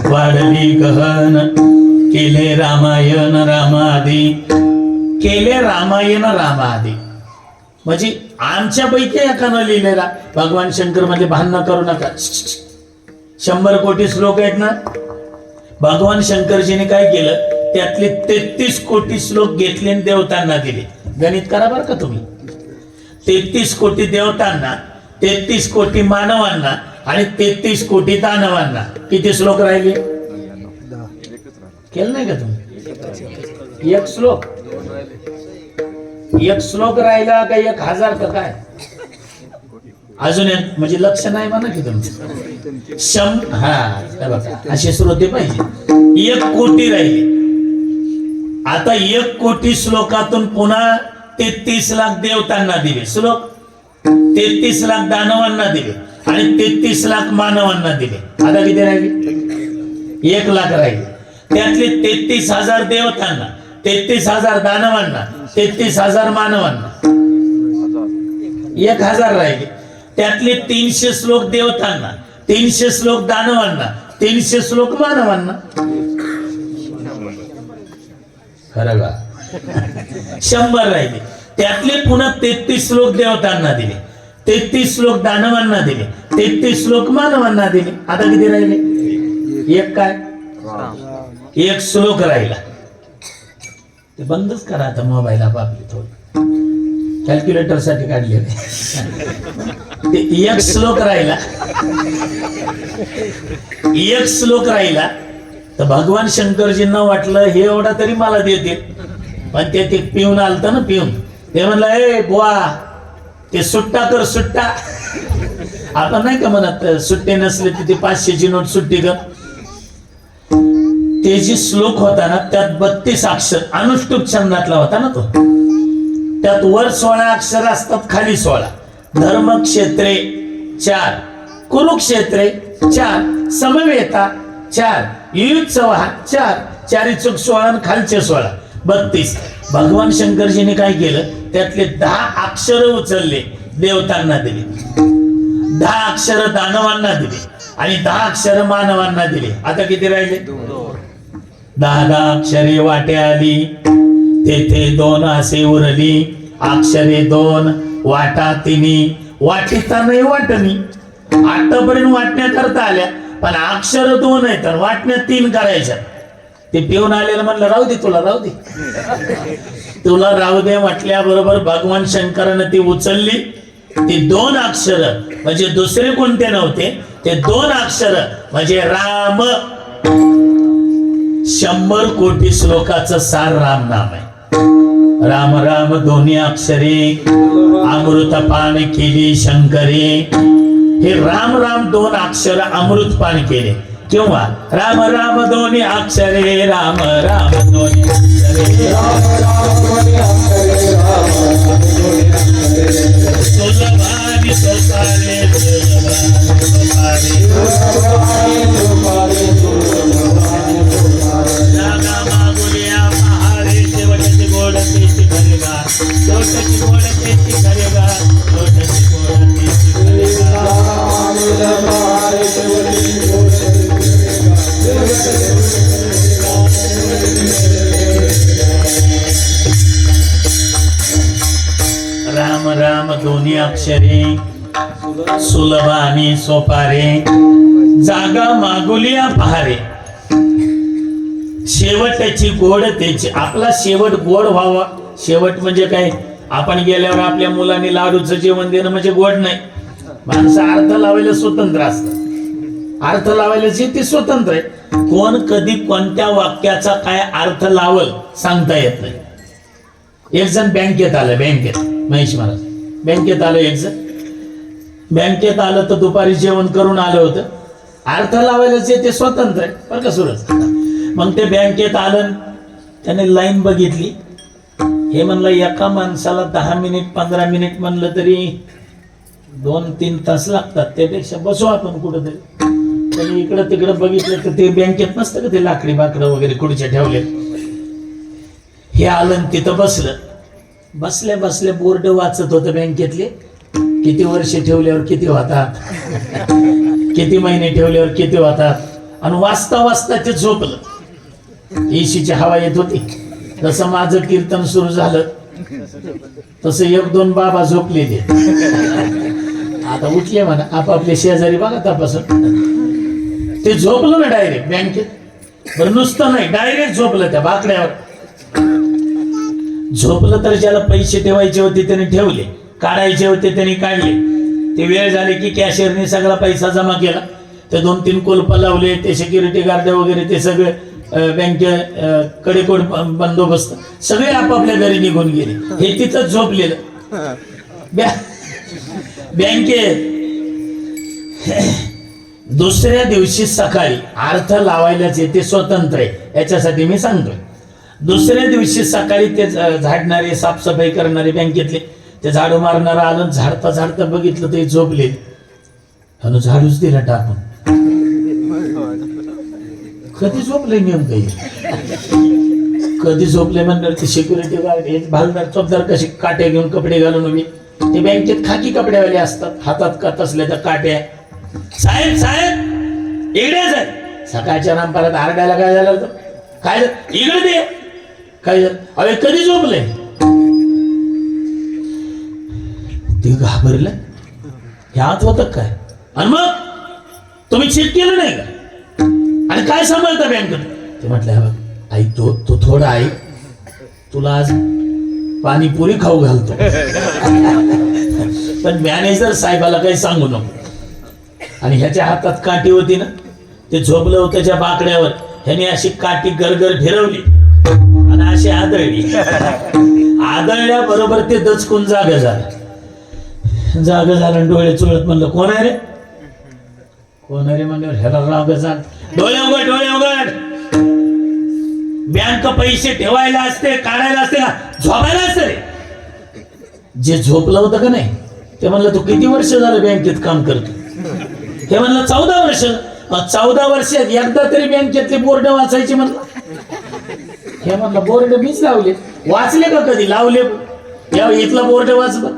A: वाढली गहन, केले रामायण रामादी, केले रामायण रामादी. म्हणजे आमच्यापैकी एकानं लिहिलेला. भगवान शंकर म्हणजे भांडणं करू नका. 100 कोटी श्लोक आहेत ना. भगवान शंकरजीने काय केलं, त्यातले 33 कोटी श्लोक घेतले आणि देवतांना दिले. गणित करा बरं का तुम्ही. 33 कोटी देवतांना, 33 कोटी मानवांना आणि 33 कोटी दानवांना. किती श्लोक राहिले? केलं नाही का तुम्ही? एक श्लोक, एक श्लोक राहिला का 1000 का काय? अजून एक म्हणजे लक्ष नाही म्हणा की तुमचं. हा बघा असे श्रोते पाहिजे. 1 कोटी राहिले. आता 1 कोटी श्लोकातून पुन्हा 33 लाख देवतांना दिले श्लोक, 33 लाख दानवांना दिले आणि 33 लाख मानवांना दिले. आता किती राहिले? 1 लाख राहिले. त्यातले 33,000 देवतांना, 33,000 दानवांना, 33,000 मानवांना, 1,000 राहिले. त्यातले 300 श्लोक देवतांना, 300 श्लोक दानवांना, 300 श्लोक मानवांना. खरं का? 100 राहिले. त्यातले पुन्हा 33 श्लोक देवतांना दिले, 33 श्लोक दानवांना दिले, 33 श्लोक मानवांना दिले. आता किती राहिले? एक काय? 1 श्लोक राहिला. ते बंदच करा आता मोबाईल आपली थोडी कॅल्क्युलेटर साठी काढलेले. ते 1 श्लोक राहिला. 1 श्लोक राहिला तर भगवान शंकरजींना वाटलं हे एवढा तरी मला देते. पण ते पिऊन आलत ना, पिऊन. ते म्हणलं ए बुवा ते सुट्टा कर सुट्टा. आपण नाही का म्हणत सुट्टे नसले तिथे 500ची नोट सुट्टी कर. ते जे श्लोक होता ना त्यात 32 अक्षर अनुष्टुप छंदातला होता ना तो. त्यात वर 16 अक्षर असतात, खाली 16. धर्मक्षेत्रे 4, कुरुक्षेत्रे 4, समवेता 4, युयुत चव्हाण 4, 4 चौक 16 आणि खालचे 16, 32. भगवान शंकरजीने काय केलं, त्यातले 10 अक्षर उचलले, देवतांना दिले, 10 अक्षर दानवांना दिले आणि 10 अक्षर मानवांना दिले. आता किती राहिले? 10 अक्षरे वाटे आली, तेथे 2 असे उरली, अक्षरे 2 वाटा 3, वाटिता नाही वाटणी. आतापर्यंत वाटण्या करता आल्या, पण अक्षर 2 आहेत आणि वाटण्या 3 करायच्या. ते पिऊन आलेलं म्हणलं राहू दे, तुला राहू दे, तुला राहू दे म्हटल्याबरोबर भगवान शंकरानं ती उचलली. ती 2 अक्षर म्हणजे दुसरे कोणते नव्हते, ते 2 अक्षर म्हणजे राम. 100 कोटी श्लोकाचं सार राम नाम आहे. राम राम दोन्ही अक्षरे अमृतपान केली शंकरे. हे राम राम 2 अक्षर अमृतपान केले. किंवा राम राम दोन्ही अक्षरे, राम राम दोन्ही अक्षरे, सुलभानी सोपारे, जागा मागुल्या पहारे, शेवटची गोड तेची खरेगा, शेवटची गोड तेची खरेगा, शेवटची गोड तेची खरेगा. राम राम दोन्ही अक्षरे, सुलभ आणि सोपारे, जागा मागुलिया पहारे, शेवटची गोड त्याची. आपला शेवट गोड व्हावा. शेवट म्हणजे काय, आपण गेल्यावर आपल्या मुलांनी लाडूचं जेवण देणं म्हणजे गोड नाही. माणसं अर्थ लावायला स्वतंत्र असतात, अर्थ लावायला जे ते स्वतंत्र आहे. कोण कधी कोणत्या वाक्याचा काय अर्थ लावल सांगता येत नाही. एक जण बँकेत आलं, बँकेत महेश महाराज बँकेत आलं, एक जण बँकेत आलं तर दुपारी जेवण करून आलं होतं. अर्थ लावायला जे ते स्वतंत्र आहे बरं का सूरज. मग ते बँकेत आलं, त्याने लाईन बघितली. हे म्हणलं एका माणसाला 10 मिनिट 15 मिनिट म्हणलं तरी 2-3 तास लागतात, त्यापेक्षा बसू आपण कुठंतरी. त्याने इकडं तिकडं बघितलं तर ते बँकेत नसतं का ते लाकडी बाकडं वगैरे खुर्च्या ठेवले. हे आलं तिथं बसलं. बसल्या बसल्या बोर्ड वाचत होतं बँकेतले, किती वर्ष ठेवल्यावर किती होतात, किती महिने ठेवल्यावर किती होतात. आणि वाचता वाचता ते झोपलं. एसीची हवा येत होती. जसं माझं कीर्तन सुरू झालं तसं 1-2 बाबा झोपलेले. आता उठले म्हणा, आपापले शेजारी बघा तपासून. ते झोपलं ना डायरेक्ट बँकेत. बरं नुसतं नाही, डायरेक्ट झोपलं त्या बाकड्यावर. झोपलं तर ज्याला पैसे ठेवायचे होते त्याने ठेवले, काढायचे होते त्यांनी काढले. ते वेळ झाले की कॅशियरने सगळा पैसा जमा केला. ते 2-3 कुलपं लावले, ते सिक्युरिटी गार्ड वगैरे ते सगळे कडेकोड बंदोबस्त सगळे आपापल्या घरी निघून गेले. हे तिथं झोपलेलं बँकेत. दुसऱ्या दिवशी सकाळी अर्थ लावायलाच ते स्वतंत्र आहे, याच्यासाठी मी सांगतोय. दुसऱ्या दिवशी सकाळी ते झाडणारे, साफसफाई करणारे बँकेतले, ते झाडू मारणारा आलं. झाडता झाडता बघितलं ते झोपले. आणि झाडूच दिला टाकून. कधी झोपले नेमकं, कधी झोपले म्हणणार. ते सिक्युरिटी गार्ड भालदार चोपदार कशी काट्या घेऊन कपडे घालून उभी. ते बँकेत खाकी कपड्यावाले असतात, हातात का तसल्या त्या काट्या. साहेब साहेब इकडे जाय. सकाळच्या रामपारात आरडायला काय झालं होतं, काय झालं इकडे दे, काय झालं. अरे कधी झोपले. ते घाबरलं. ह्यात होतं काय. आणि मग तुम्ही चेक केलं नाही का, आणि काय सांभाळता बँकेत. ते म्हटलं आई तो थोडा आहे, तुला आज पाणीपुरी खाऊ घालतो. पण मॅनेजर साहेबाला काही सांगू नको. आणि ह्याच्या हातात काठी होती ना, ते झोपलं होतं त्या बाकड्यावर. ह्याने अशी काठी गरगर फिरवली आणि अशी आदळली. आदळल्याबरोबर ते दचकून जागा झालं. डोळे चोळत म्हणलं कोण आहे रे, कोण आहे रे म्हणल्यावर ह्याला राग झाला. डोळे उघड. बँक पैसे ठेवायला असते, काढायला असते का, झोपायला असते रे. जे झोपलं होतं का नाही ते म्हणलं तू किती वर्ष झालं बँकेत काम करतो. हे म्हणलं 14 वर्ष. 14 वर्षात एकदा तरी बँकेतले बोर्ड वाचायचे म्हणलं. हे म्हणलं बोर्ड मीच लावले. वाचले का कधी? लावले. या इथला बोर्ड वाच बघ.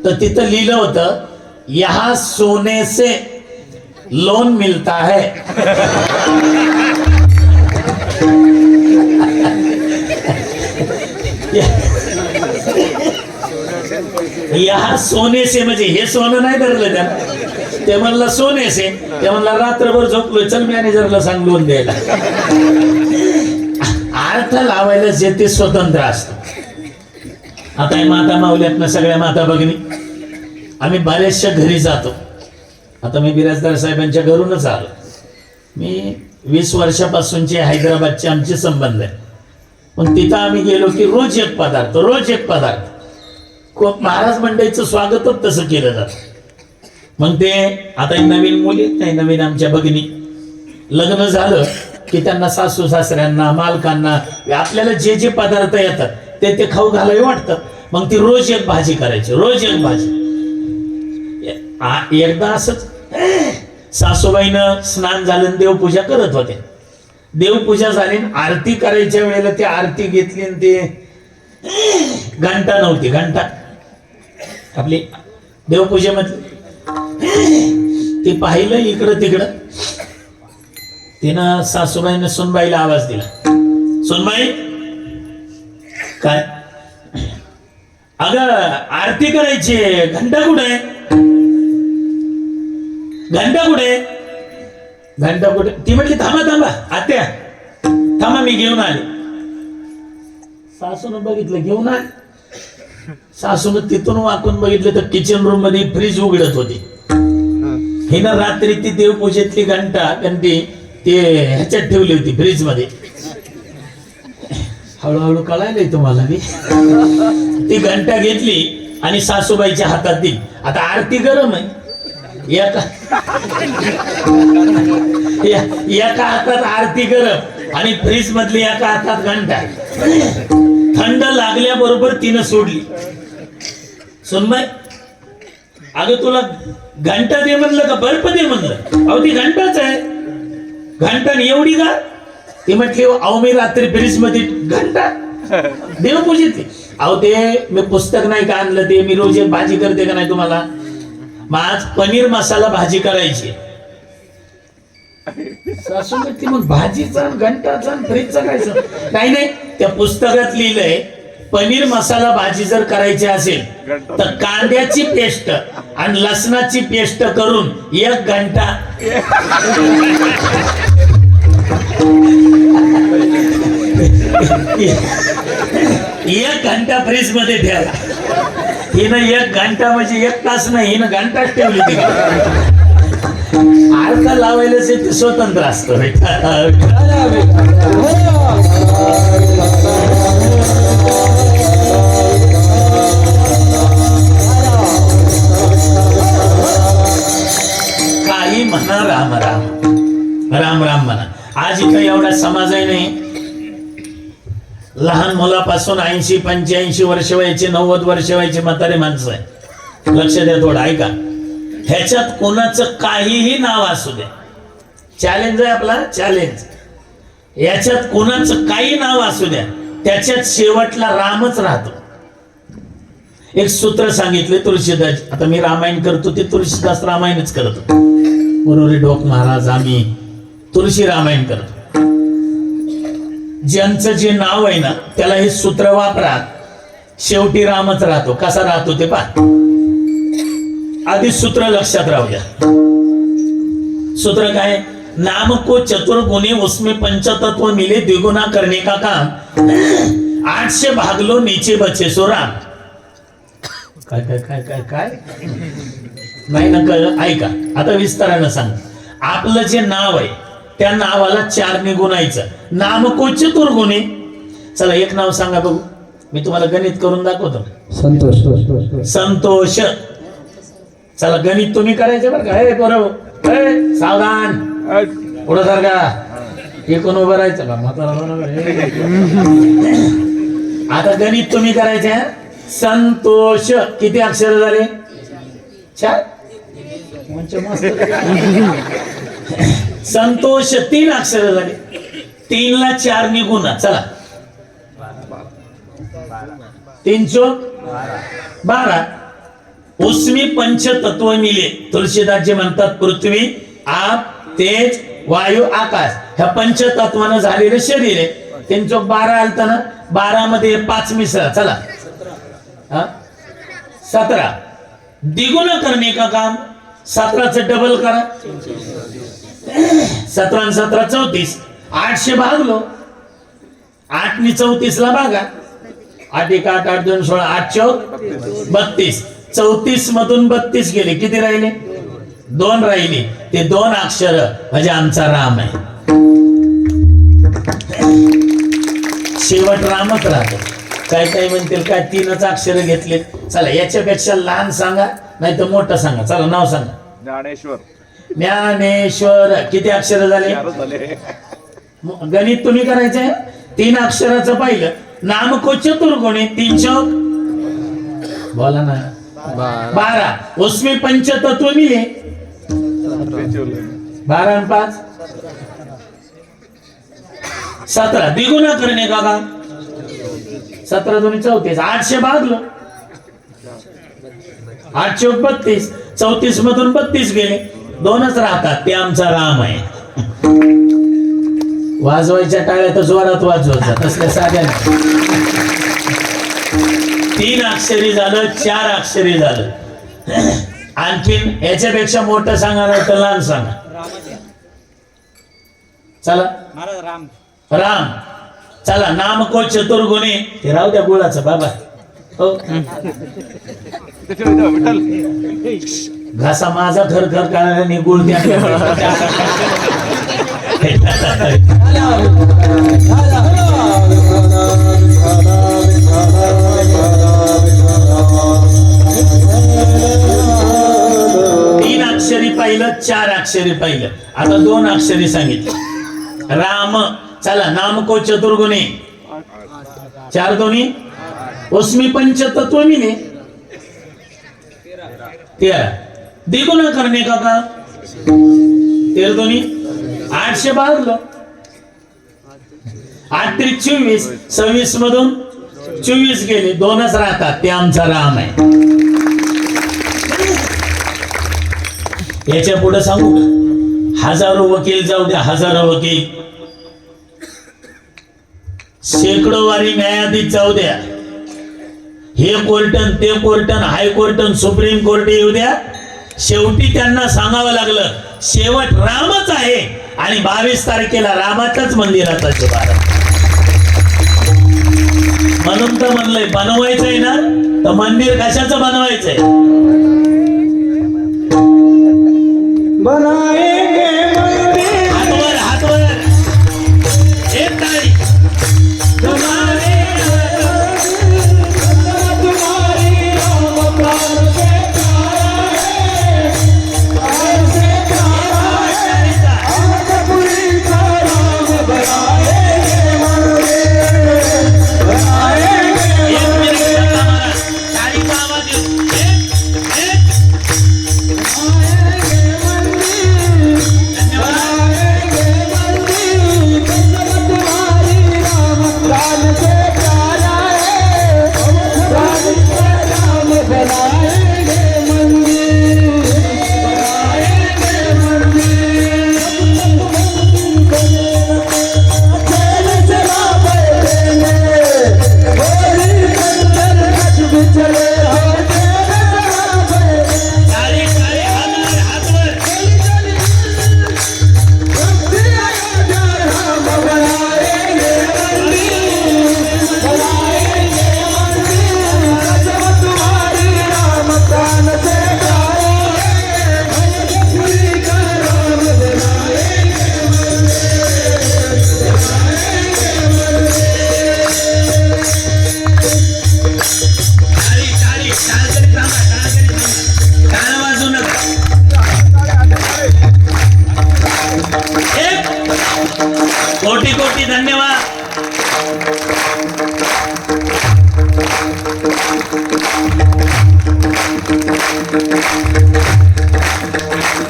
A: तर तिथं लिहिलं होतं, यहाँ सोने से लोन मिलता है. यहाँ सोने से म्हणजे हे सोनं नाही धरलं त्यानं. ते म्हणलं सोने से. ते म्हणलं रात्रभर झोपलोय, चल मॅनेजरला सांग लोन द्यायला. अर्थ लावायला जे ते स्वतंत्र असतं. आता हे माता माऊल्यातनं सगळ्या माता भगिनी आम्ही बऱ्याचशा घरी जातो. आता मी बिराजदार साहेबांच्या घरूनच आलो. मी 20 वर्षापासूनचे हैदराबादचे आमचे संबंध आहे. पण तिथं आम्ही गेलो की रोज एक पदार्थ. खूप महाराज मंडळीचं स्वागतच तसं केलं जातं. मग ते आता नवीन मुली नाही, नवीन आमच्या भगिनी लग्न झालं की त्यांना सासू सासऱ्यांना मालकांना आपल्याला जे जे पदार्थ येतात ते खाऊ घालावे वाटतं. मग ती रोज एक भाजी करायची, रोज एक भाजी. एकदा असंच सासूबाईनं स्नान झालं, देवपूजा करत होते. देवपूजा झाली, आरती करायच्या वेळेला ती आरती घेतली आणि ते घंटा नव्हती, घंटा आपली देवपूजेमध्ये ती पाहिलं इकडं तिकडं. तिनं सासूबाईनं सुनबाईला आवाज दिला, सुनबाई काय? अगं आरती करायची, घंटा कुठे? घंटा कुठे? ती म्हटली थांबा आत्या थांबा, मी घेऊन आले. सासून बघितलं, घेऊन आले. सासून तिथून वाकून बघितलं तर किचन रूम मध्ये फ्रीज उघडत होती. हिनं रात्री ती देवपूजेतली घंटी ते ह्याच्यात ठेवली होती फ्रीज मध्ये. हळूहळू कळायलंय तुम्हाला मी. ती घंटा घेतली आणि सासूबाईच्या हातात दिली. आता आरती गरम आहे, एका हातात आरती गरम आणि फ्रीज मधली एका हातात घंटा. थंड लागल्याबरोबर तिनं सोडली. सुनबाई अगं तुला घंटा दे म्हणलं का बर्फ दे म्हणलं? अहो ती घंटाच आहे. घंटा एवढी का? ती म्हटली अहो मी रात्री फ्रीज मध्ये घंटा देवपूजेतली. अहो ते मी पुस्तक नाही का आणलं, ते मी रोज एक भाजी करते का नाही तुम्हाला. मग आज पनीर मसाला भाजी करायची. सासू म्हणते मग भाजीचा घंटाचा फ्रीजचा काय? नाही त्या पुस्तकात लिहिलंय पनीर मसाला भाजी जर करायची असेल तर कांद्याची पेस्ट आणि लसणाची पेस्ट करून 1 घंटा. एक घंटा फ्रीज मध्ये ठेवला. हिनं 1 घंटा म्हणजे 1 तास नाही, हिनं घंटाच ठेवली. ती अर्थ लावायला ते स्वतंत्र असतं. काही म्हणा राम राम राम राम म्हणा. आज इथं एवढा समाज आहे नाही. लहान मुलापासून 80-85 वर्ष व्हायचे, 90 वर्ष व्हायचे म्हातारे माणसं आहे. लक्ष द्या थोडं, ऐका. ह्याच्यात कोणाचं काहीही नाव असू द्या, चॅलेंज आहे आपला, चॅलेंज. याच्यात कोणाचं काही नाव असू द्या, त्याच्यात शेवटला रामच राहतो. एक सूत्र सांगितले तुळशीदास. आता मी रामायण करतो ते तुळशीदास रामायणच करतो. मुरुरी ढोक महाराज आम्ही तुळशी रामायण करतो. ज्यांचं जे नाव आहे ना त्याला हे सूत्र वापरा, शेवटी रामच राहतो. कसा राहतो ते पहा. आधी सूत्र लक्षात राहू द्या. सूत्र काय? नाम को चतुर गुणे उसमें पंचतत्व मिले, द्विगुना करने का काम, 8 भाग लो नीचे बचे सो राम. काय काय काय काय काय नाही ना कळलं? ऐका आता विस्तारानं सांग. आपलं जे नाव आहे त्या नावाला 4 ने गुणायचं. नाम को चतुर गुणे. चला एक नाव सांगा बघू, मी तुम्हाला गणित करून दाखवतो.
C: संतोष.
A: संतोष. चला गणित तुम्ही करायचे बरं का. हे बरोबर, सावधान, पुढं सारखा एकूण उभं राहायचं का म्हातारा. आता गणित तुम्ही करायचे. संतोष किती अक्षर झाले? 4. संतोष 3 अक्षर झाले. 3 ला 4 निघून चला 3 चोक 12. उस्मी पंचतत्व मिले. तुलसीदासजी म्हणतात पृथ्वी आप तेज वायू आकाश ह्या पंचतत्वानं झालेलं शरीर आहे. 3 चोक 12 आलत ना. 12 मध्ये 5 मिसळा चला 17. द्विगुण करणे का काम. 17चं डबल करा. 17 आणि 17 34. 800 भागलो. 8 नी 34 ला भागा. 8 1 8 8 2 16 8 चौक 32. 34 मधून 32 गेले. किती राहिले. 2 राहिले. ते 2 अक्षर म्हणजे आमचा राम आहे. शेवट रामच राहतो. काय म्हणतील काय 3च अक्षर घेतले. चला याच्यापेक्षा लहान सांगा नाही तर मोठं सांगा. चला नाव सांगा.
B: ज्ञानेश्वर.
A: ज्ञानेश्वर. किती अक्षर झाले. गणित तुम्ही करायचंय. 3 अक्षराचं पाहिलं. नाम को चतुर्गुणी. 3 चौक बोला ना 12. उसमें पंचतत्व मिले. 12 आणि 5 17. द्विगुणा करणे का काम. 17 2 34. 800 भागलो. 8 चौक 32. 34 मधून 32 गेले. 2च राहतात. ते आमचा राम आहे. वाजवायच्या टाळ्या तर जोरात वाजवायचा तसल्या साध्या नाही. 3 अक्षरी झालं. 4 अक्षरी झालं. आणखीन याच्यापेक्षा मोठं सांगा नाही तर लहान सांगा. चला राम. चला नाम को चतुर्गुणी. ते राहू द्या गुळाचं बाबा. हो
B: विठ्ठल.
A: घासा माझा घर घर काढायला गुळ द्या. तीन अक्षरी पाहिलं. 4 अक्षरी पाहिलं. आता 2 अक्षरी सांगितलं. राम. चला नाम को चतुर्गुणी. 4 2 उसमी पंचतत्व मिले. 13. द्विगुण करणे का काम. 13 2 800 भागलो. 8 3 24. 26 मधून 24 गेले. 2च राहतात. ते आमचा राम आहे. याच्या पुढे सांगू का. हजारो वकील जाऊ द्या. हजारो वकील. शेकडो वारी न्यायाधीश जाऊ द्या. हे कोर्टन ते कोर्टन हायकोर्टन सुप्रीम कोर्ट येऊ द्या. शेवटी त्यांना सांगावं लागलं शेवट रामच आहे. आणि 22 तारखेला रामाच्याच मंदिराचा शुभारंभ. म्हणून तर म्हणलंय बनवायचंय ना तर मंदिर कशाचं बनवायचंय. हातवर हातवर एक ताळी. कोटी कोटी धन्यवाद.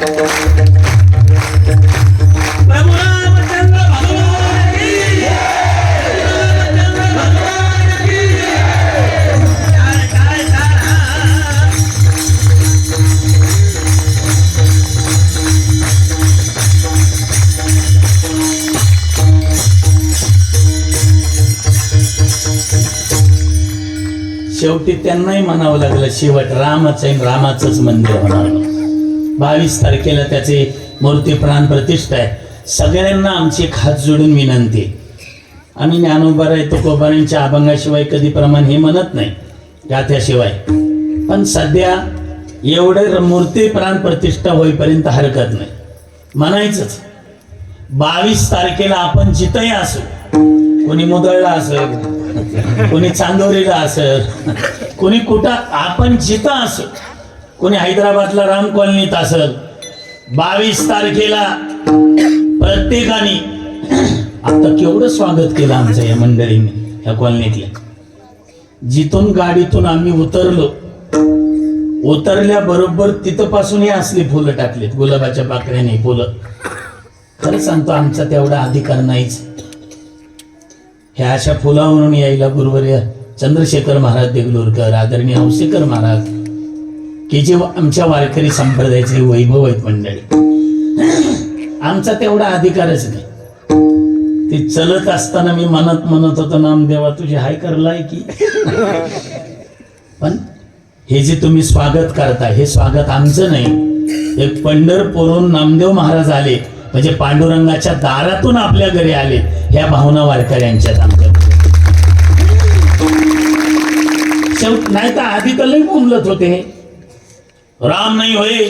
A: प्रभू रामचंद्र भगवान की जय. रामचंद्र भगवान की जय. काय शेवटी त्यांनाही म्हणावं लागलं, शेवट रामच आहे, रामाचंच मंदिर होणार. 22 तारखेला त्याचे मूर्ती प्राण प्रतिष्ठा आहे. सगळ्यांना आमची एक हात जोडून विनंती, आम्ही ज्ञानोबाराय तुकोबारांच्या अभंगाशिवाय कधी प्रमाण हे म्हणत नाही, गाथ्याशिवाय. पण सध्या एवढं मूर्ती प्राण प्रतिष्ठा होईपर्यंत हरकत नाही, म्हणायचंच. 22 तारखेला आपण जिथंही असू, कोणी मुदळला असेल, कोणी चांदोरीला असेल, कोणी कुठं, आपण जिथं असू, कोणी हैदराबादला राम कॉलनीत असेल, 22 तारखेला प्रत्येकाने आता केवढं स्वागत केलं आमचं या मंडळींनी, ह्या कॉलनीतल्या. जिथून गाडीतून आम्ही उतरल्याबरोबर तिथं पासून हे असली फुलं टाकलीत, गुलाबाच्या पाकळ्याने फुलं. खरं सांगतो, आमचा तेवढा अधिकार नाहीच. ह्या अशा फुलावरून यायला गुरुवर्य चंद्रशेखर महाराज देगलूरकर, आदरणीय हौसेकर महाराज, की जे आमच्या वारकरी संप्रदायाचे वैभव आहेत मंडळी, आमचा तेवढा अधिकारच नाही. ते चलत असताना मी म्हणत होतो, नामदेवा तुझी हाय करलाय की. पण हे जे तुम्ही स्वागत करता, हे स्वागत आमचं नाही. एक पंढरपूरहून नामदेव महाराज आले म्हणजे पांडुरंगाच्या दारातून आपल्या घरी आले, ह्या भावना वारकऱ्यांच्यात आमच्या. नाही तर आधी तर लई बोंबलत होते, राम नाही होय,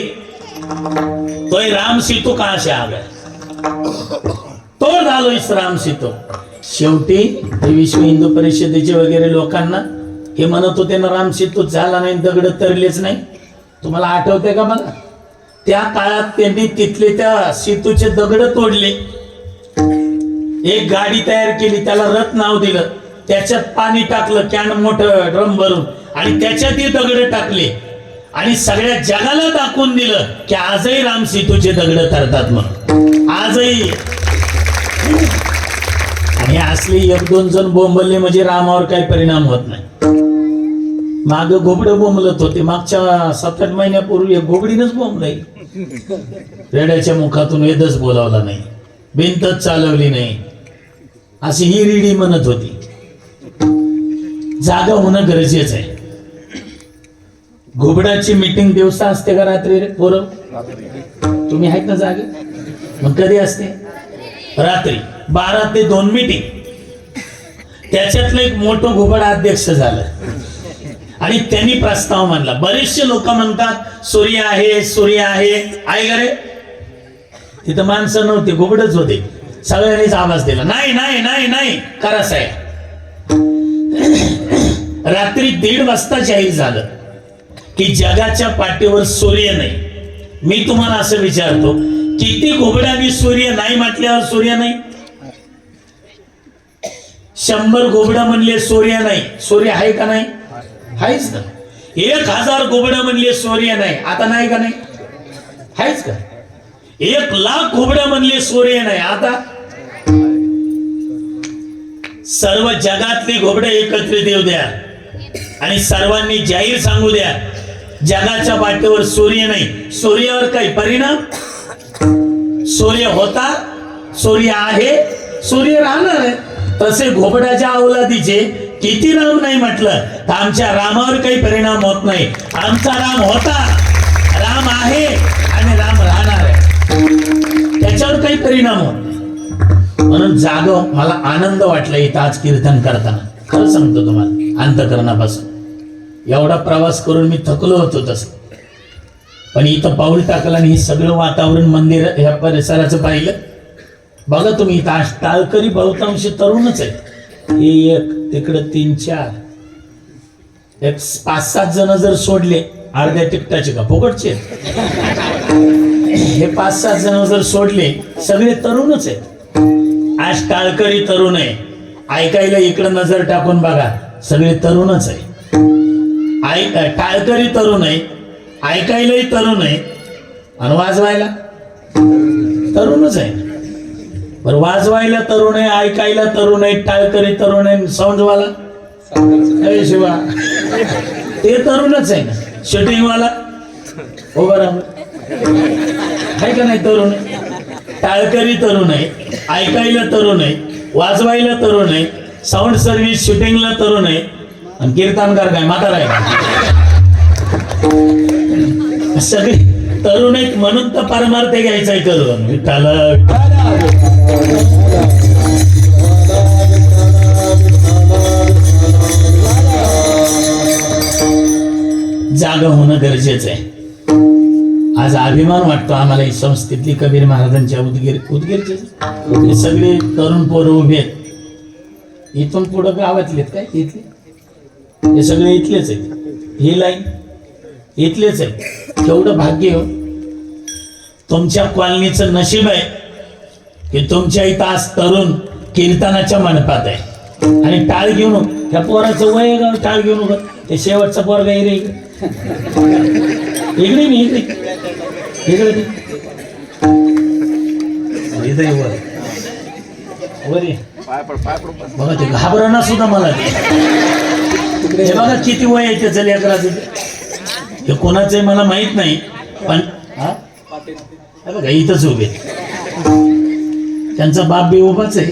A: तोय राम सीतो का असे आ गए, तो झालोय राम सीतो. शेवटी विश्व हिंदू परिषदेचे वगैरे लोकांना हे म्हणत होते ना, राम सीतो झाला नाही, दगड तरलेच नाही. तुम्हाला आठवते का बघा, त्या काळात त्यांनी तिथले त्या सीतूचे दगड तोडले, एक गाडी तयार केली, त्याला रथ नाव दिलं, त्याच्यात पाणी टाकलं, कॅन मोठं ड्रम भरून, आणि त्याच्यात हे दगड टाकले, आणि सगळ्या जगाला दाखवून दिलं की आजही राम सीतूचे दगड तरतात म्हणून, आजही. आणि असले 1-2 जण बोंबलले म्हणजे रामावर काही परिणाम होत नाही. माग घोबड बोंबलत होते, मागच्या 7-8 महिन्यापूर्वी एक घोबडीनच बोंबलय. रेड्याच्या मुखातून वेदच बोलावला नाही, भिंतच चालवली नाही, अशी ही रेडी म्हणत होती. जागा होणं गरजेचं आहे. घोबडाची मीटिंग दिवसा असते का रात्री रे पोरं? तुम्ही आहेत ना जागे? मग कधी असते? रात्री 12 ते 2 मीटिंग. त्याच्यातलं एक मोठं घोबड अध्यक्ष झालं आणि त्यांनी प्रस्ताव मांडला. बरेचसे लोक म्हणतात सूर्य आहे, सूर्य आहे. आहे का रे? तिथं माणसं नव्हती, घोबडच होते. सगळ्यांनीच आवाज दिला, नाही नाही नाही नाही करा साहेब. रात्री 1:30 वाजता जाहीर झालं की जगाच्या पाठीवर सूर्य नाही. मी तुम्हाला असं विचारतो, किती घोबड्यांनी सूर्य नाही म्हटल्यावर सूर्य नाही? 100 घोबडं म्हणले सूर्य नाही, सूर्य आहे का नाही? आहेच ना. 1000 घोबडं म्हणले सूर्य नाही, आता नाही का नाही? आहेच का? 1,00,000 घोबडं म्हणले सूर्य नाही, आता? सर्व जगातली घोबडं एकत्रित येऊ द्या आणि सर्वांनी जाहीर सांगू द्या, जगाच्या पाठीवर सूर्य नाही. सूर्यावर काही परिणाम? सूर्य होता, सूर्य आहे, सूर्य राहणार आहे. तसे घोबड्याच्या अवलादीचे किती राम नाही म्हटलं तर आमच्या रामावर काही परिणाम होत नाही. आमचा राम होता, राम आहे आणि राम राहणार आहे, त्याच्यावर काही परिणाम होत नाही. म्हणून जागो मला आनंद वाटला इथं आज कीर्तन करताना. खरं सांगतो तुम्हाला, अंतःकरणापासून. एवढा प्रवास करून मी थकलो होतो तसं, पण इथं पाऊल टाकलं आणि हे सगळं वातावरण, मंदिर, ह्या परिसराचं पाहिलं. बघा तुम्ही, इथं टाळकरी बहुतांश तरुणच आहेत. हे एक, तिकडे 3-4, एक 5-7 जण जर सोडले, अर्ध्या तिकटाचे का फुकटचे, हे 5-7 जण जर सोडले, सगळे तरुणच आहेत. आज टाळकरी तरुण आहे, ऐकायला इकडे नजर टाकून बघा, सगळे तरुणच आहे. टाळकरी तरुण आहे, ऐकायलाही तरुण आहे, आणि वाजवायला तरुणच आहे. बरं, वाजवायला तरुण आहे, ऐकायला तरुण आहे, टाळकरी तरुण आहे, साऊंडवाला शिवा ते तरुणच आहे ना. शूटिंगवाला हो बरोबर आहे का नाही? तरुण टाळकरी तरुण आहे, ऐकायला तरुण आहे, वाजवायला तरुण आहे, साऊंड सर्व्हिस शूटिंगला तरुण आहे, आणि कीर्तनकार काय म्हातारा आहे? सगळे तरुण आहेत म्हणून तर परमार्थ घ्यायचा आहे करून. विठ्ठला जागा होणं गरजेचं आहे. आज अभिमान वाटतो आम्हाला ही संस्थेतली कबीर महाराजांच्या उदगीरचे हे सगळे तरुण पोरं उभे आहेत. इथून पुढं गावातलेत काय इथले? हे सगळे इथलेच आहेत. ही लाईन इथलेच आहेत. केवढं भाग्य हो तुमच्या कॉलनीचं नशीब आहे की तुमच्या इथं आज तरुण कीर्तनाच्या मंडपात आहे. आणि टाळ घेऊन त्या पोराचं वय आहे, टाळ घेऊन ते शेवटचा पोरगा इकडे इकडे मी इकडे इकडे बघा ते घाबरणा सुद्धा मला ते बघा किती वय आहे त्याचं लेकराचं. हे कोणाचं आहे मला माहित नाही, पण हा बघा इथंच उभे त्यांचा बाप बी उभाच आहे.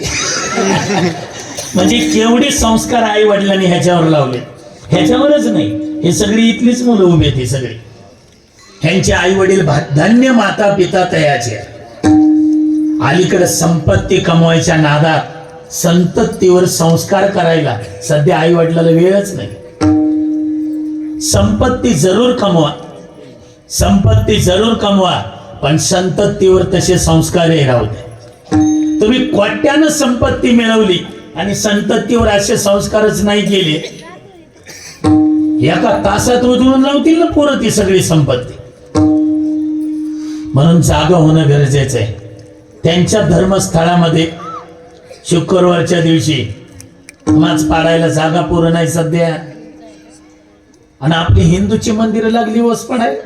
A: म्हणजे केवढे संस्कार आई वडिलांनी ह्याच्यावर लावले. ह्याच्यावरच नाही, हे सगळी इथलीच मुलं उभी आहेत. हे सगळे ह्यांचे आई वडील धन्य माता पिता तयाचे. अलीकडे संपत्ती कमवायच्या नादात संततीवर संस्कार करायला सध्या आई वडिलाला वेळच नाही. संपत्ती जरूर कमवा, संपत्ती जरूर कमवा, पण संततीवर तसे संस्कारही राहू दे. तुम्ही कोट्यानं संपत्ती मिळवली आणि संततीवर असे संस्कारच नाही केले, एका तासात उधळून लावतील ना पोरं ती सगळी संपत्ती. म्हणून जागा होणं गरजेचं आहे. त्यांच्या धर्मस्थळामध्ये शुक्रवारच्या दिवशी नमाज पाडायला जागा पुरं नाही सध्या, आणि आपली हिंदूची मंदिरं लागली वस पडायला.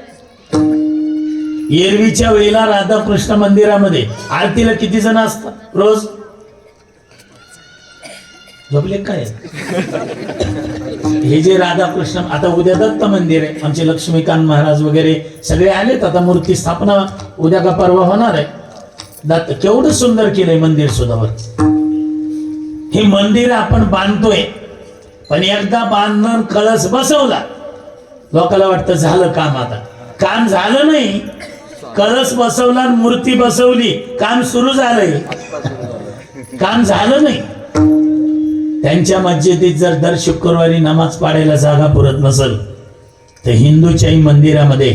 A: एरवीच्या वेळेला राधाकृष्ण मंदिरामध्ये आरतीला किती जण असतात रोज? झोपले काय? हे जे राधाकृष्ण, आता उद्या दत्त मंदिर आहे, आमचे लक्ष्मीकांत महाराज वगैरे सगळे आलेत. आता मूर्ती स्थापना उद्या का परवा होणार आहे. दत्त केवढं सुंदर केलंय मंदिर सुद्धा. हे मंदिर आपण बांधतोय, पण एकदा बांधून कळस बसवला लोकांना वाटतं झालं काम. आता काम झालं नाही, कळस बसवला, मूर्ती बसवली, काम सुरू झालंय, काम झालं नाही. त्यांच्या मस्जिदीत जर दर शुक्रवारी नमाज पाडायला जागा पुरत नसेल, तर हिंदूच्याही मंदिरामध्ये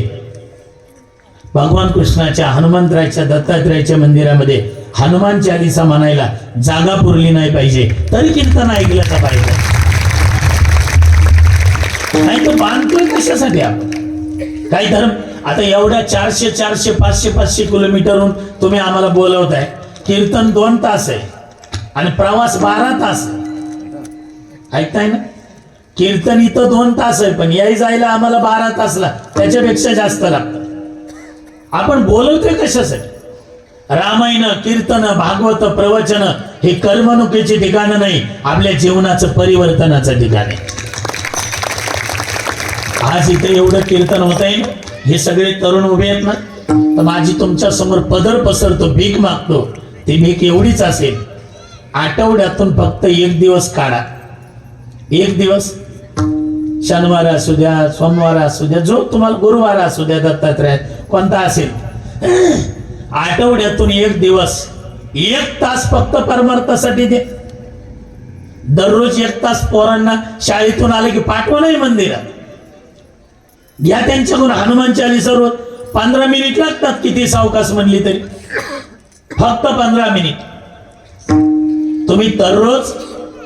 A: भगवान कृष्णाच्या, हनुमंतरायच्या, दत्तात्रयाच्या मंदिरामध्ये हनुमान चालीसा म्हणायला जागा पुरली नाही पाहिजे, तरी कीर्तन ऐकल्याचा पाहिजे. नाही तर बांधतोय कशासाठी आपण? काही धर्म आता एवढ्या 400, 500, 500 किलोमीटरहून तुम्ही आम्हाला बोलवताय. कीर्तन 2 तास आहे आणि प्रवास 12 तास आहे. ऐकताय ना? कीर्तन इथं 2 तास आहे, पण याय जायला आम्हाला 12 तासला त्याच्यापेक्षा जास्त लागतं. आपण बोलवतोय कशासाठी? रामायण, कीर्तन, भागवत, प्रवचन हे करमणुकीची ठिकाणं नाही, आपल्या जीवनाचं परिवर्तनाचं ठिकाण आहे. आज इथे एवढं कीर्तन होत आहे, हे सगळे तरुण उभे आहेत ना, तर माझी तुमच्या समोर पदर पसरतो, भीक मागतो. ती भीक एवढीच असेल, आठवड्यातून फक्त 1 दिवस काढा. 1 दिवस, शनिवार असू द्या, सोमवार असू द्या, जो तुम्हाला, गुरुवार असू द्या, दत्तात्रयात कोणता असेल, आठवड्यातून 1 दिवस 1 तास फक्त परमार्थासाठी दे. दररोज 1 तास पोरांना शाळेतून आले की पाठवा नाही मंदिरात, घ्या त्यांच्याकडून हनुमान चालीसा रोज. 15 मिनिट लागतात, किती सावकाश म्हणली तरी, फक्त 15 मिनिट. तुम्ही दररोज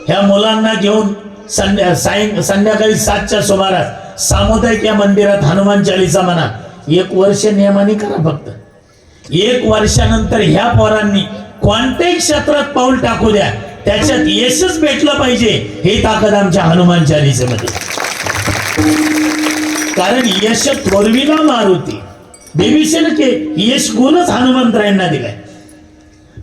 A: ह्या मुलांना घेऊन संध्याकाळी 7च्या सुमारास सामुदायिक या मंदिरात हनुमान चालीसा म्हणा. 1 वर्ष नियमाने करा फक्त. 1 वर्षानंतर ह्या पोरांनी कोणत्याही क्षेत्रात पाऊल टाकू द्या, त्याच्यात यशच भेटलं पाहिजे. हे ताकद आमच्या हनुमान चालीसेमध्ये. कारण यश थोरविला मारुती, देवीशेन के यश गुणच हनुमंतरायांना दिलाय.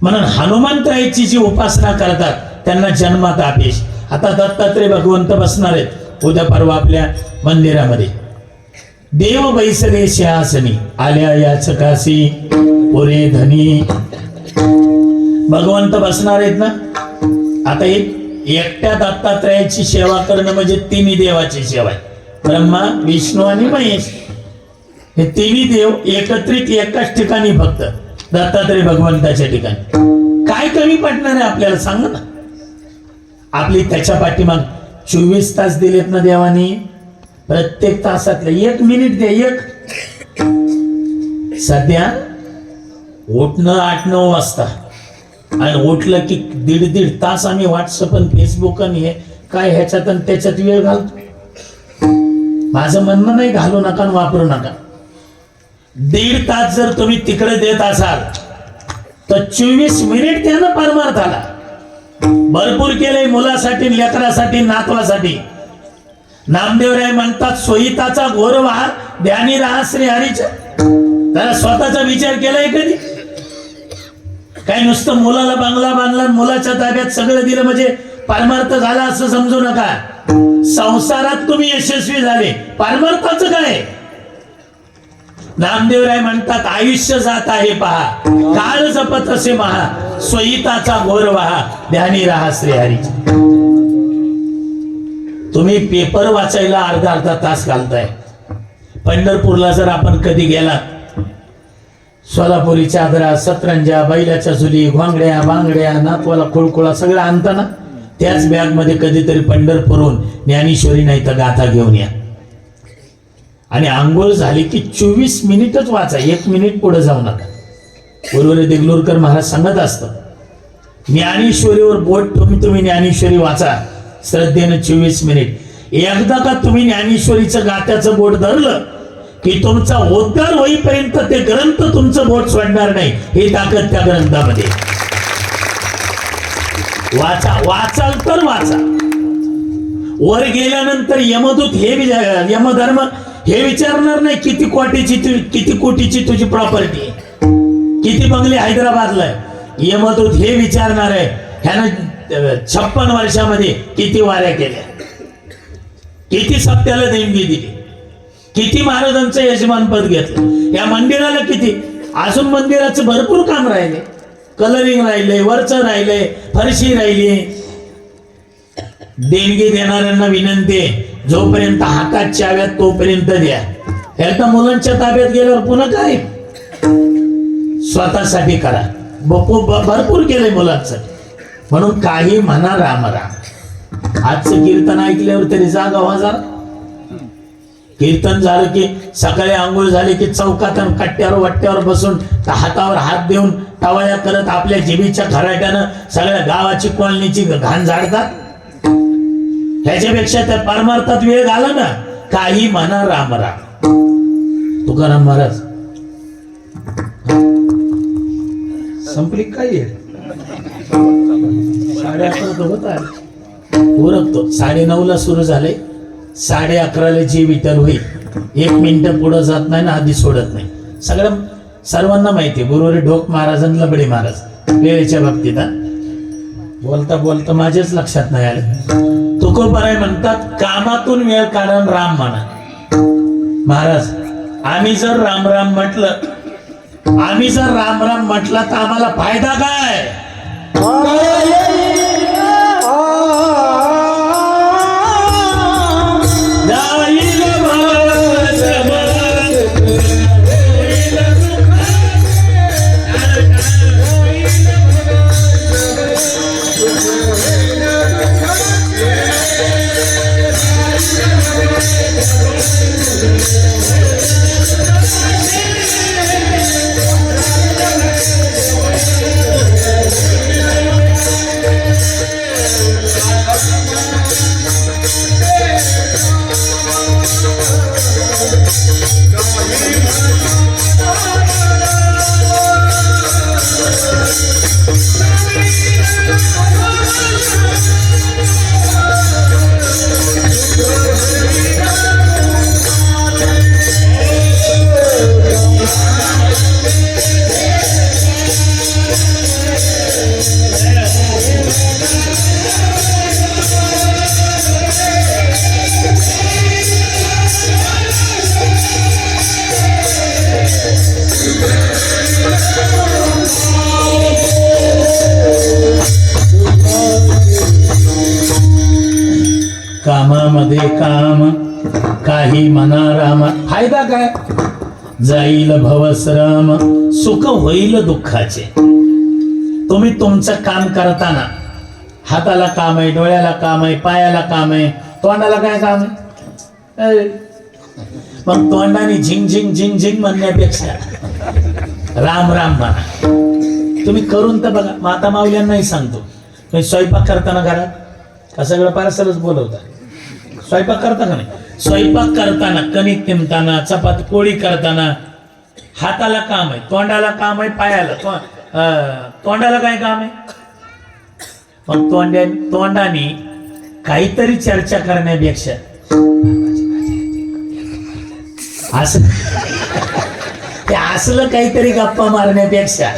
A: म्हणून हनुमंतरायाची जी उपासना करतात त्यांना जन्मात अपेश. आता दत्तात्रय भगवंत बसणार आहेत उद्या परवा आपल्या मंदिरामध्ये. देव बैसले सिंहासनी आल्या याचकासी पुरे धनी. भगवंत बसणार आहेत ना. आता एकट्या दत्तात्रयाची सेवा करणं म्हणजे तिन्ही देवाची सेवा आहे. ब्रह्मा विष्णू आणि महेश हे तिन्ही देव एकत्रित एकाच ठिकाणी फक्त दत्तात्रय भगवंताच्या ठिकाणी. काय कमी पडणार आहे आपल्याला सांगा ना. आपली त्याच्या पाठीमाग 24 तास दिलेत ना देवानी. प्रत्येक तासातलं 1 मिनिट द्या. एक सध्या उठणं 8-9 वाजता आणि उठलं की 1.5 तास आम्ही व्हॉट्सअप आणि फेसबुक आणि हे काय ह्याच्यात आणि त्याच्यात वेळ घालतो. माझं म्हणणं नाही घालू नका आणि वापरू नका. 1.5 तास जर तुम्ही तिकडे देत असाल तर 24 मिनिट त्यानं परमार्थाला. भरपूर केलंय मुलासाठी, लेकरासाठी, नातवासाठी. नामदेवराय म्हणतात सोयीताचा घोर वाहा ध्यानी राहा श्री हरीच्या. त्याला स्वतःचा विचार केलाय कधी? काय नुसतं मुलाला बांगला बांधला मुलाच्या ताब्यात सगळं दिलं म्हणजे परमार्थ झाला असं समजू नका. संसारात तुम्ही यशस्वी झाले, परमार्थाचं काय? नामदेवराय म्हणतात आयुष्य जात आहे पहा काळ जपत असे महा स्वहिताचा घोर वहा ध्यानी राहा श्रीहरीची. तुम्ही पेपर वाचायला अर्धा तास घालताय. पंढरपूरला जर आपण कधी गेला, सोलापुरी चादरा, सतरंजा, बैलाच्या चुली, घोंगड्या, बांगड्या, नातवाला खुळखुळा सगळं आणताना त्याच बॅग मध्ये कधीतरी पंढरपूरहून ज्ञानेश्वरी नाही तर गाथा घेऊन या. आणि आंघोळ झाली की 24 मिनिटच वाचा, 1 मिनिट पुढे जाऊ नका. गुरुवारी देगलूरकर महाराज सांगत असतात ज्ञानेश्वरीवर बोट ठेवून तुम्ही ज्ञानेश्वरी वाचा श्रद्धेनं 24 मिनिट. एकदा का तुम्ही ज्ञानेश्वरीचं गात्याचं बोट धरलं की तुमचा उद्धार होईपर्यंत ते ग्रंथ तुमचं बोट सोडणार नाही. हे ताकद त्या ग्रंथामध्ये. वाचा, वाचाल तर वाचा. वर गेल्यानंतर यमदूत हे यमधर्म हे विचारणार नाही किती कोटीची तुझी प्रॉपर्टी, किती बंगले हैदराबादला आहे. यमदूत हे विचारणार आहे ह्यानं 56 वर्षामध्ये किती वाऱ्या केल्या, किती सत्याला देणगी दिली, किती महाराजांचं यजमानपद घेतलं, या मंदिराला किती. अजून मंदिराचं भरपूर काम राहिले, कलरिंग राहिले, वरचं राहिले, फरशी राहिली. देणगी देणाऱ्यांना विनंती आहे जोपर्यंत हातात चाव्यात तोपर्यंत द्या. एकदा मुलांच्या ताब्यात गेल्यावर पुन्हा काय स्वतःसाठी करा. भरपूर केलंय मुलांसाठी. म्हणून काही म्हणा राम राम. आजचं कीर्तन ऐकल्यावर तरी जागा वाजा. कीर्तन झालं की सकाळी आंघोळ झाली की चौकात कट्ट्यावर वट्ट्यावर बसून हातावर हात देऊन टवाळ्या करत आपल्या जिभीच्या खराट्यानं सगळ्या गावाची कॉलनीची घाण झाडतात. ह्याच्यापेक्षा त्या परमार्थात वेळ घाला ना. काही म्हणा राम राम. तुकाराम महाराज संपली काय 11:30 होत आहे. उरकतो 9:30ला सुरू झाले, 11:30ला जी विठ्ठल होईल. 1 मिनिट पुढे जात नाही ना आधी सोडत नाही. सर्वांना माहिती आहे गुरुवारी ढोक महाराज आणि लबडे महाराज वेळेच्या बाबतीत. बोलता बोलता माझ्याच लक्षात नाही आलं. तुकोबाराय म्हणतात कामातून वेळ काढून राम म्हणा. महाराज आम्ही जर राम राम म्हटलं तर आम्हाला फायदा काय? कामामध्ये काम काही म्हणा राम, फायदा काय? जाईल भवश्रम, सुख होईल दुःखाचे. तुम्ही तुमचं काम करताना हाताला काम आहे, डोळ्याला काम आहे, पायाला काम आहे, तोंडाला काय काम आहे? मग तोंडाने झिंग झिंग झिंग झिंग म्हणण्यापेक्षा राम राम म्हणा. तुम्ही करून तर बघा. माता माऊल्यांनाही सांगतो, तुम्ही स्वयंपाक करताना घरात का सगळं पार्सलच बोलवता? स्वयंपाक करता का नाही? स्वयंपाक करताना, कणिक तिमताना, चपाती पोळी करताना हाताला काम आहे, तोंडाला काम आहे, पायाला तोंडाला काय काम आहे? मग तोंडाने काहीतरी चर्चा करण्यापेक्षा असं ते असलं काहीतरी गप्पा मारण्यापेक्षा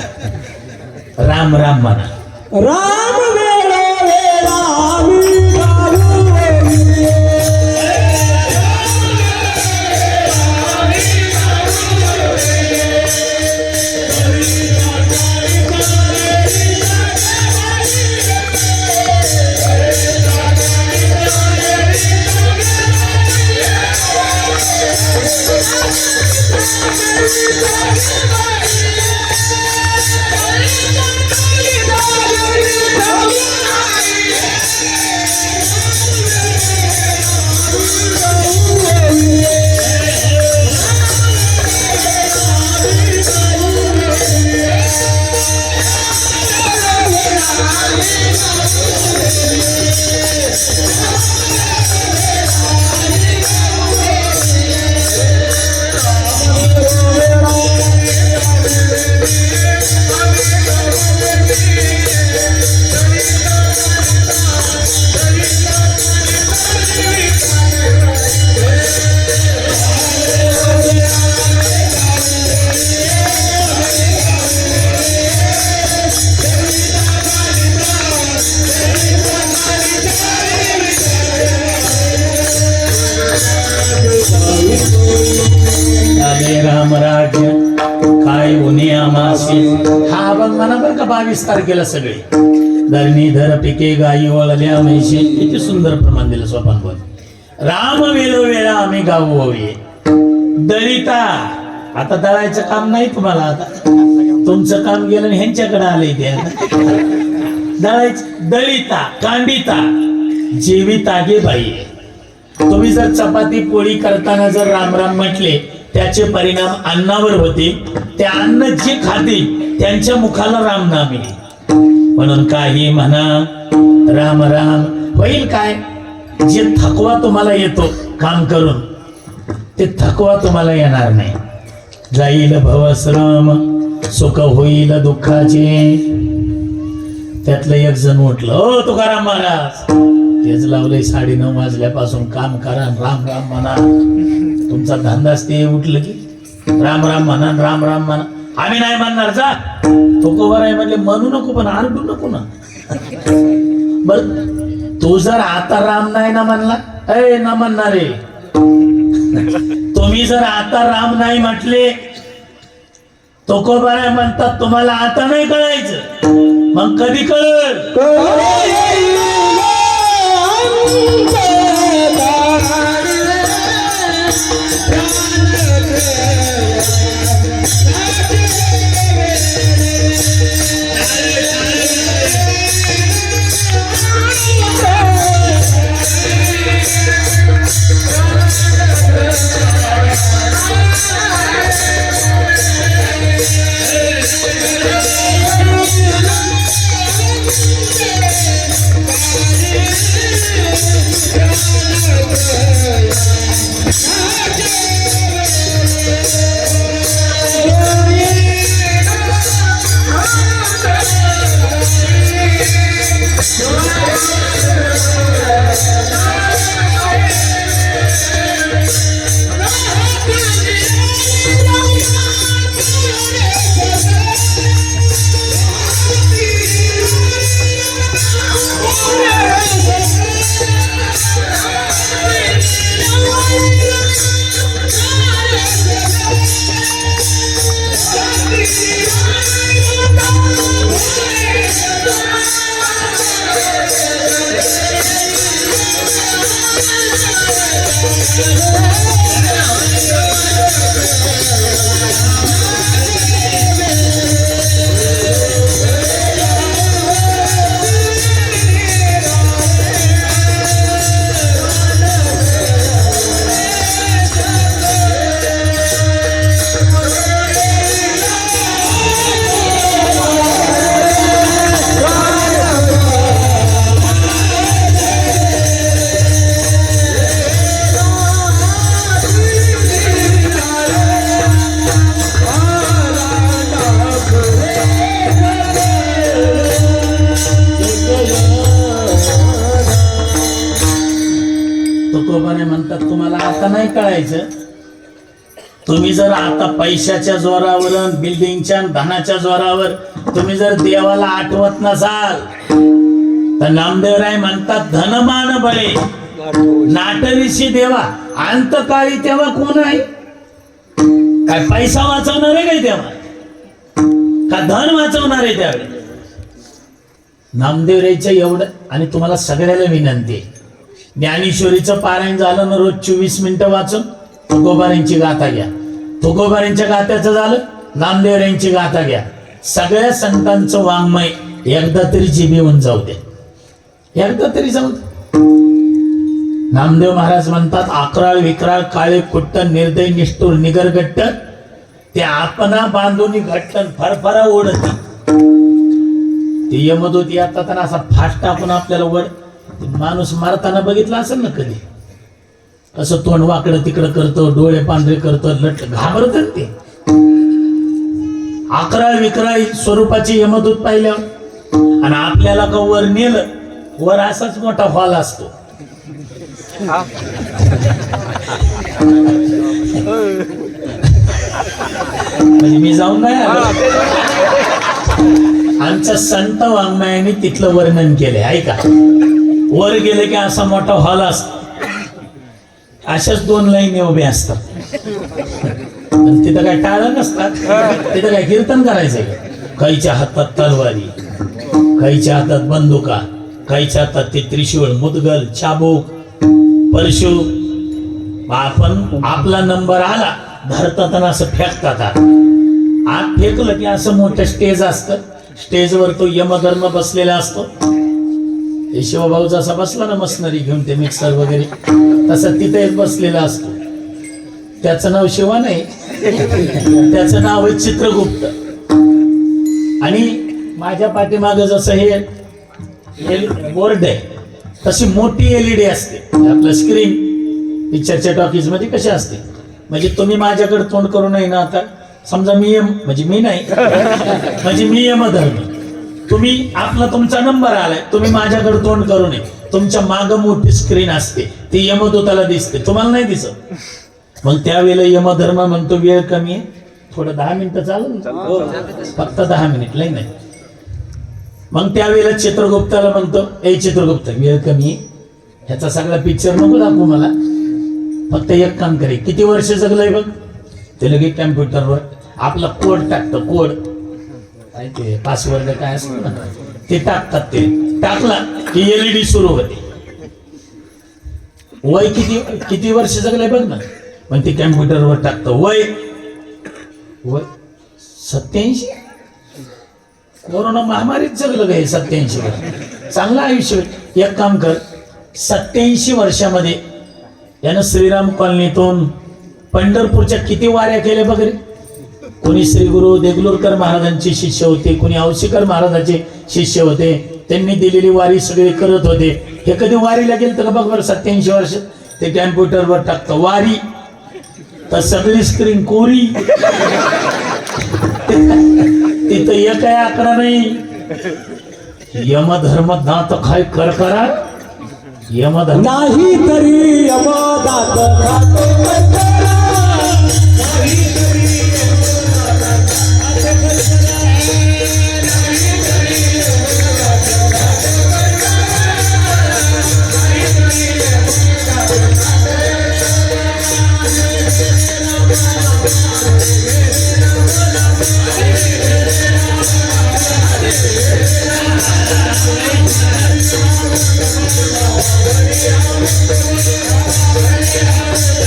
A: राम राम म्हणा.
C: राम वेळा वेळा आम्ही गाऊ ओवी.
A: रामराज्य काय उन्हे आमाशी. हा अभंग म्हणा बरं का 22 तारखेला सगळे. धरणी धर पिके गायी वळल्या म्हैशी. किती सुंदर प्रमाण दिलं सोपान बोल. राम वेलो वेळा आम्ही गाऊ होई. दळिता, आता दळायचं काम नाही तुम्हाला. आता तुमचं काम गेलं आणि ह्यांच्याकडे आलंय ते. दळायचं दळिता, कांडिता, जीविता गे बाई. तुम्ही जर चपाती पोळी करताना जर राम राम म्हटले, त्याचे परिणाम अन्नावर होते. ते अन्न जे खातील त्यांच्या मुखाला राम नाम येईल. म्हणून काही म्हणा राम राम. होईल काय? जे थकवा तुम्हाला येतो काम करून, ते थकवा तुम्हाला येणार नाही. जाईल भवश्रम, सुख होईल दुःखाचे. त्यातलं एक जण उठलं, ओ तुकाराम महाराज, तेच लावलंय 9:30 वाजल्यापासून काम करा, राम राम म्हणा. तुमचा धंदाच ते. उठलं की राम राम म्हणा, राम राम म्हणा. आम्ही नाही म्हणणार, जा तुकोबर आहे म्हणले. म्हणू नको पण आरडू नको ना. बर, तू जर आता राम नाही ना म्हणला, ए ना म्हणणार रे. तुम्ही जर आता राम नाही म्हटले, तुकोबर आहे म्हणतात, तुम्हाला आता नाही कळायचं, मग कधी कळेल? तुकोबाने म्हणतात तुम्हाला आता नाही कळायचं. तुम्ही जर आता पैशाच्या जोरावर बिल्डिंगच्या धनाच्या जोरावर तुम्ही जर देवाला आठवत नसाल तर नामदेवराय म्हणतात धनमान बळे नाटविषयी देवा अंतकाळी तेव्हा कोण आहे? काय पैसा वाचवणार आहे काय तेव्हा? का धन वाचवणार आहे त्यावेळी? नामदेवरायचं एवढं. आणि तुम्हाला सगळ्याला विनंती आहे, ज्ञानेश्वरीचं पारायण झालं ना रोज 24 मिनिटं वाचून तुकोबारांची गाथा घ्या. तुकोबारांच्या गाथ्याचं झालं, नामदेवरांची गाथा घ्या. सगळ्या संतांचं वाङ्मय एकदा तरी जीभेवून जाऊ दे, एकदा तरी जाऊ दे. नामदेव महाराज म्हणतात अकराळ विक्राळ काळे कुट्ट निर्दय निष्ठुर निगरगट्ट ते आपणा बांधून घट्टन फरफरा ओढती. ते यमदूत येतात आणि असा फास्ट टाकून आपल्याला वड. माणूस मारताना बघितला असेल ना कधी, असं तोंड वाकडं तिकडं करतो, डोळे पांढरे करतो, लट घाबरत ते. अकराळ विक्राळ स्वरूपाचे यमदूत पाहिल्यावर आणि आपल्याला का वर नेलं, वर असाच मोठा हॉल असतो. म्हणजे मी जाऊन नाही आलो. आमच्या संत वाङ्मयाने तिथलं वर्णन केलंय ऐका. वर गेले की असा मोठा हॉल असतो, अशाच 2 लाईनी उभ्या असतात. तिथं काय टाळं नसतात, तिथं काय कीर्तन करायचंय. काहीच्या हातात तलवारी, काहीच्या हातात बंदुका, काहीच्या हातात ते त्रिशूळ, मुदगल, चाबूक, परशु. आपण आपला नंबर आला धरतात आणि असं फेकतात. आत फेकलं की असं मोठं स्टेज असतं, स्टेजवर तो यमधर्म बसलेला असतो. हे शिवभाऊ जसा बसला ना मशनरी घेऊन ते मिक्सर वगैरे, तसा तिथे एक बसलेला असतो. त्याचं नाव शिवा नाही, त्याचं नाव आहे चित्रगुप्त. आणि माझ्या पाठीमागं जसं हे बोर्ड आहे तशी मोठी LED असते. आपलं स्क्रीन पिक्चरच्या टॉकीज मध्ये कशी असते, म्हणजे तुम्ही माझ्याकडे तोंड करू नये ना. आता समजा मी म्हणजे मी नाही म्हणजे मी यमधर्म, तुम्ही आपला तुमचा नंबर आलाय, तुम्ही माझ्याकडे तोंड करू नये. तुमच्या माग मोठी स्क्रीन असते, ती यमदूताला दिसते, तुम्हाला नाही दिसत. मग त्यावेळेला यमधर्म म्हणतो वेळ कमी आहे, थोडं 10 मिनिटं चालेल, फक्त 10 मिनिट लई नाही. मग त्यावेळेला चित्रगुप्ताला म्हणतो ए चित्रगुप्त वेळ कमी आहे, ह्याचा सगळा पिक्चर नको दाखवू मला, फक्त एक काम करे. किती वर्ष जगलंय बघ. ते लगेच कॅम्प्युटरवर आपला कोड टाकतं, कोड काय ते पासवर्ड काय असतं ना ते टाकतात. ते टाकला की LED सुरू होते. वय किती वर्ष जगलंय बघ ना. पण ते कॅम्प्युटरवर टाकतं वय 87. कोरोना महामारीत जगलं काय 87 वर्ष, चांगलं आयुष्य. एक काम कर, 87 वर्षामध्ये यानं श्रीराम कॉलनीतून पंढरपूरच्या किती वाऱ्या केल्या बघ रे. कोणी श्री गुरु देगलूरकर महाराजांचे शिष्य होते, कोणी औशीकर महाराजांचे शिष्य होते. त्यांनी दिलेली वारी सगळे करत होते. हे कधी वारीला गेलं तर बघ बरं 87 वर्ष. ते कॅम्प्युटरवर टाकतं वारी, तर सगळी स्क्रीन कोरी, तिथं एक काय आकडा नाही. यमधर्म दात काय कर करा, यमधर्म
C: नाही तरी यमदात खातो कचरा.
D: Yeah.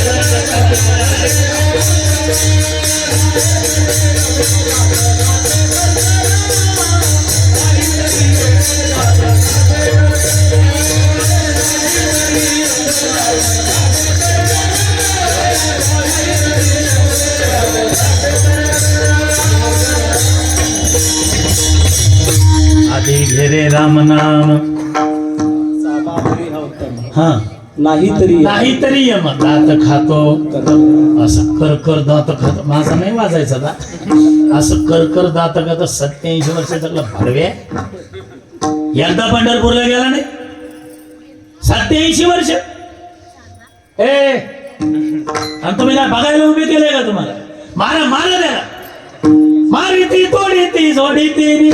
A: आधी घेरे राम नाम. हा नाही तरी यम दात खातो असं कर दात खातो. माझा नाही वाजायचा दात. असं कर दात खातो. 87 वर्षाचा भडव्या एकदा पंढरपूरला गेला नाही. 87 वर्ष. आणि तुम्ही काय बघायला उभे केले का? तुम्हाला मारा द्या. मारिती तोडीती जोडीती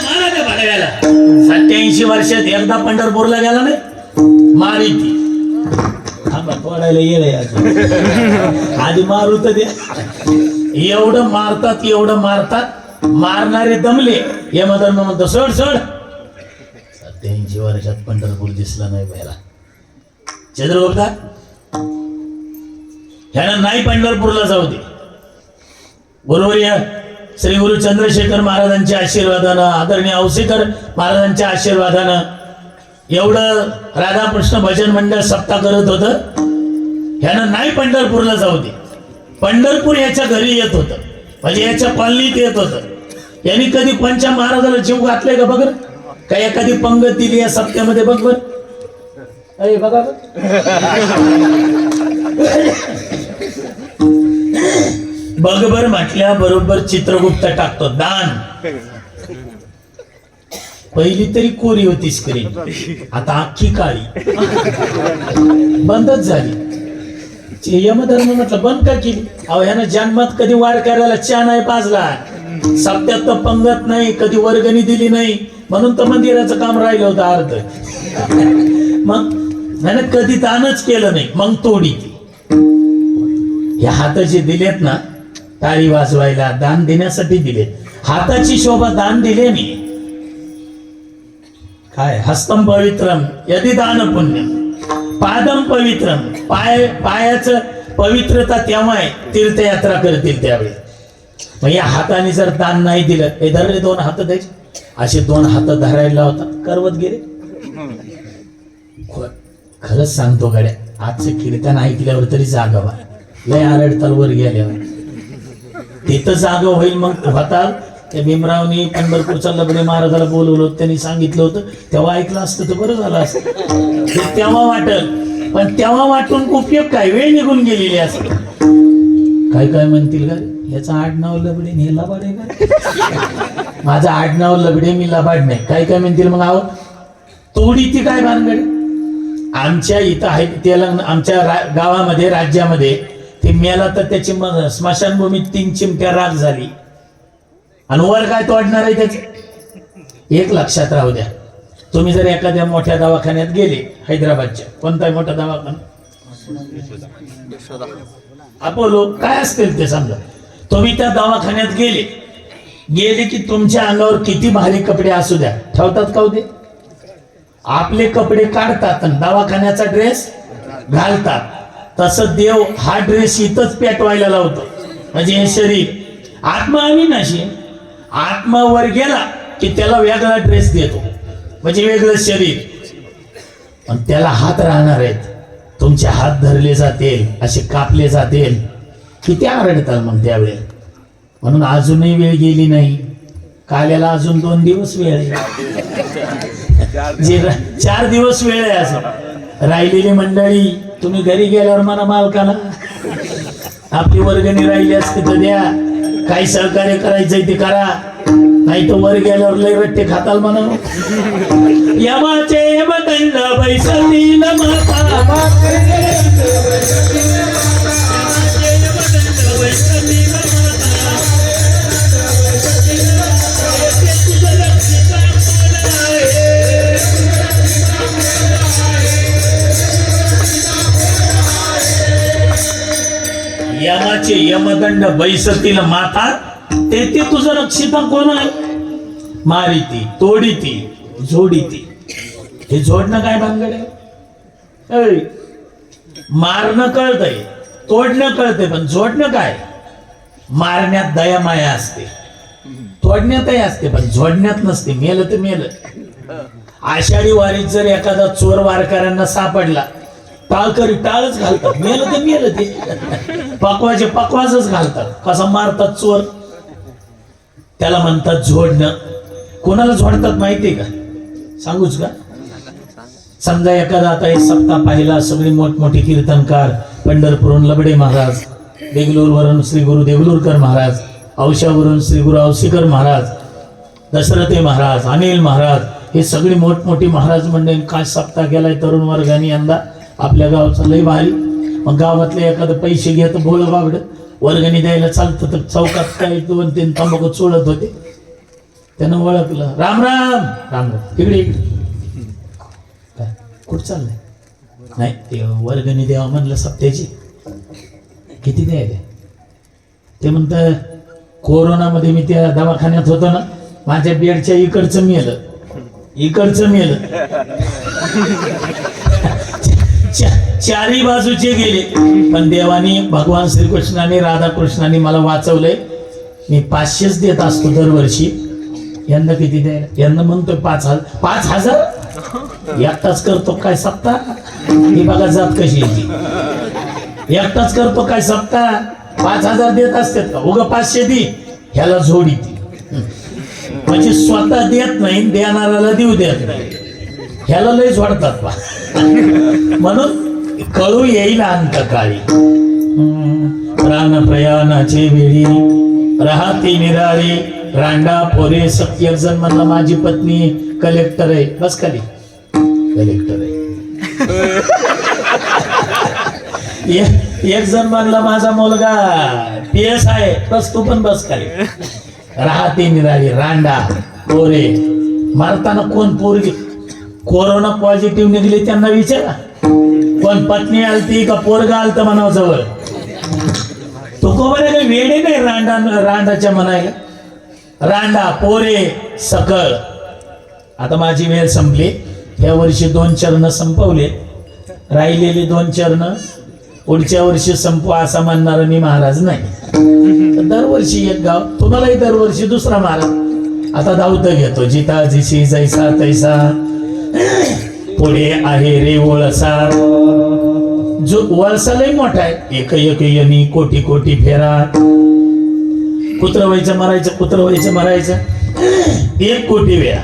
A: मारा त्या भाडव्याला. 87 वर्षात एकदा पंढरपूरला गेला नाही. मारिती थांबा तोडायला येईल आधी मारू तर द्या. एवढं मारतात मारणारे दमले. यमधर्म म्हणतो सोड. 87 वर्षात पंढरपूर दिसला नाही पहिला. चंद्रगुप्ता ह्याला नाही पंढरपूरला जाऊ दे. गुरुवर्य श्री गुरु चंद्रशेखर महाराजांच्या आशीर्वादानं, आदरणीय औसेकर महाराजांच्या आशीर्वादानं एवढं राधाकृष्ण भजन मंडळ सप्ताह करत होतं. ह्यानं नाही पंढरपूरला जाऊ दे. पंढरपूर याच्या घरी येत होतं, म्हणजे याच्या कॉलनीत येत होतं. यांनी कधी पंचा महाराजाला जीव घातले का? बघ काय एखादी पंगत दिली या सप्त्यामध्ये? बघ अरे बघा बघ म्हटल्या बरोबर चित्रगुप्त टाकतो दान. पहिली तरी कोरी होती स्क्रीन, आता अख्खी काळी बंदच झाली. यमधर्म म्हटलं बंद का केली? अहो ह्यानं जन्मात कधी वार करायला चहा नाही पाजला. सप्त्यात तर पंगत नाही, कधी वर्गणी दिली नाही, म्हणून तर मंदिराचं काम राहिलं होतं अर्ध. मग ह्यानं कधी दानच केलं नाही. मग तोडी ती. हे हात जे दिलेत ना टाळी वाजवायला, दान देण्यासाठी दिलेत. हाताची शोभा दान दिले मी. काय हस्तम पवित्रम यदि दान पुण्यम, पादम पवित्रम पायाचं पवित्रता तेव्हा आहे तीर्थयात्रा करतील त्यावेळी. मग या हाताने जर दान नाही दिलं, हे धरले 2 हात द्यायचे, असे 2 हात धरायला होता करवत गेले. खरंच सांगतो गड्या, आजचं कीर्तन ऐकल्यावर तरी जागावा. लय आरडताल वर गेल्यावर तिथं जागा होईल. मग होता त्या भीमरावनी पंढरपूरचा लबडे महाराजाला बोलवलं होतं, त्यांनी सांगितलं होतं, तेव्हा ऐकलं असतं तर बरं झालं असतं. तेव्हा वाटल, पण तेव्हा वाटून उपयोग काय? वेळ निघून गेलेली असते. काय म्हणतील का याचं आडनाव लबडे हे लबाड आहे का? माझं आडनाव लबडे, मी लबाड नाही. काय म्हणतील मग? आहो तोडी ती काय भानगड? आमच्या इथं आहे तेलंगणा, आमच्या गावामध्ये राज्यामध्ये ते मेला तर त्याची स्मशानभूमीत 3 चिमट्या राग झाली. आणि वर काय तोडणार आहे त्याचे? एक लक्षात राहू द्या, तुम्ही जर एखाद्या मोठ्या दवाखान्यात गेले, हैदराबादच्या कोणताही मोठा दवाखाना, अपोलो काय असतील ते समजा, तुम्ही त्या दवाखान्यात गेले की तुमच्या अंगावर किती भारी कपडे असू द्या, ठेवतात का होते? आपले कपडे काढतात आणि दवाखान्याचा ड्रेस घालतात. तसं देव हा ड्रेस इथंच पेटवायला लावतो. म्हणजे हे शरीर आत्मा अविनाशी, आत्मा वर गेला की त्याला वेगळा ड्रेस देतो, म्हणजे वेगळं शरीर. पण त्याला हात राहणार आहेत. तुमचे हात धरले जातील, असे कापले जातील, किती आरडतात मग त्यावेळेला. म्हणून अजूनही वेळ गेली नाही. काल्याला अजून 2 दिवस वेळ आहे. 4 दिवस वेळ आहे. असं राहिलेली मंडळी तुम्ही घरी गेल्यावर म्हणा मालकाला आपली वर्गणी राहिली असते तर द्या, काही सहकार्य करायचंय ते करा, नाही तर वर गेल्यावर लय रट्टे खाताल म्हणा. यमाचे यमदंड बैसतील माता, पापाचे यमदंड बैसतील माथा, ते तुझं रक्षिता कोण आहे? मारिती, तोडीती, जोडीती. हे जोडणं काय भानगड आहे? ऐ, मारणं कळतंय, तोडणं कळतंय, पण जोडणं काय? मारण्यात दयामाया असते, तोडण्यातही असते, पण जोडण्यात नसते. मेलं तर मेलं. आषाढी वारीत जर एखादा चोर वारकऱ्यांना सापडला, टाळकरी टाळच घालतात. मेलं तर मेलं ते. पकवाचे पकवाजच घालतात. कसा मारतात चोर, त्याला म्हणतात जोडणं. कोणाला जोडतात माहितीये का? सांगूच का? समजा एखादा आता एक सप्ताह पाहिला, सगळे मोठमोठे कीर्तनकार, पंढरपूरहून लबडे महाराज, देगलूरवरून श्री गुरु देगलूरकर महाराज, औशावरून श्री गुरु औशीकर महाराज, दशरथे महाराज, अनिल महाराज, हे सगळे मोठमोठी महाराज मंडळी काय सप्ताह गेलाय तरुण वर्गाने यंदा आपल्या गावचा लय भारी. मग गावातले एखादं पैसे घेत भोळ बाबड वर्गणी द्यायला चालतं, तर चौकात काय 2-3 तंबाखू चोळत होते. त्यानं ओळखलं, राम राम राम राम, इकडे इकडे. काय कुठं चाललंय? नाही, ते वर्गणी द्यावं म्हणलं सप्त्याची. किती द्यायला? ते म्हणतं कोरोनामध्ये मी त्या दवाखान्यात होतो ना, माझ्या बेडच्या इकडचं मेलं, इकडचं मेलं. चारी बाजूचे गेले, पण देवानी, भगवान श्रीकृष्णाने, राधाकृष्णाने मला वाचवलंय. मी 500च देत असतो दरवर्षी. यंदा किती द्यायला? यंदा म्हणतोय 5,000. एकटाच करतो काय सप्ताह? ही बघा जात कशी आहे ती. एकटाच करतो काय सप्ताह? 5,000 देत असतात का? उगा 500 दे, ह्याला जोडी ती. म्हणजे स्वतः देत नाही, देणाऱ्याला देऊ देत नाही, ह्याला लय जोडतात बा. म्हणून कळू येईल अंतकाळी. प्राण प्रयाणाचे वेळी राहते निराळी, रांडा पोरे सत्य. एक जण म्हणला माझी पत्नी कलेक्टर आहे. बस खाली, कलेक्टर आहे. एक जण म्हणला माझा मुलगा PS आहे. बस तू पण बस खाली. राहते निराळी, रांडा पोरे. मारताना कोण पोरगी कोरोना पॉझिटिव्ह निघले त्यांना विचारा, कोण पत्नी आलती का पोरगा आलत म्हणाव जवळ. तो कोबरे काही वेडे नाही रांडाच्या म्हणायला. रांडा पोरे सकळ. आता माझी वेळ संपली. या वर्षी 2 चरण संपवले, राहिलेले 2 चरण पुढच्या वर्षी संपवा असा म्हणणार मी महाराज नाही. दरवर्षी एक गाव, तुम्हालाही दरवर्षी दुसरा महाराज. आता दावत घेतो, जिता जिशी जैसा तैसा, पुढे आहे रे वळसा. जो वळसा लय मोठा आहे. एक एक यनी कोटी कोटी फेरा. कुत्र व्हायचं मरायचं, कुत्र व्हायचं मरायचं 1 कोटी वेळा.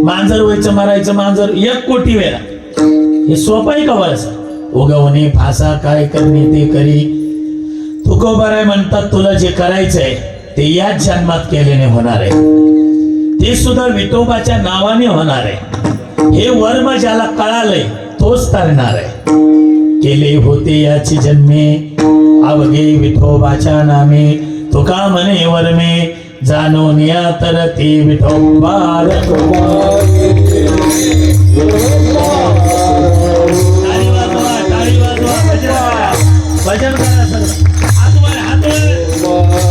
A: मांजर व्हायचं मरायचं मांजर 1 कोटी वेळा. हे सोपं आहे का वळसा? उगवणे फासा काय करणे ते करी. तुकोबाराय म्हणतात तुला जे करायचंय ते याच जन्मात केल्याने होणार आहे, ते सुद्धा विठोबाच्या नावाने होणार आहे. हे वर्म ज्याला कळालंय तोच तरणार आहे. केले होते याची जन्मे अवघे विठोबाच्या नामे. तुका म्हणे वर्मे जाणून या तर ते विठोबार. भजन करा सर. हात वर, हात वर.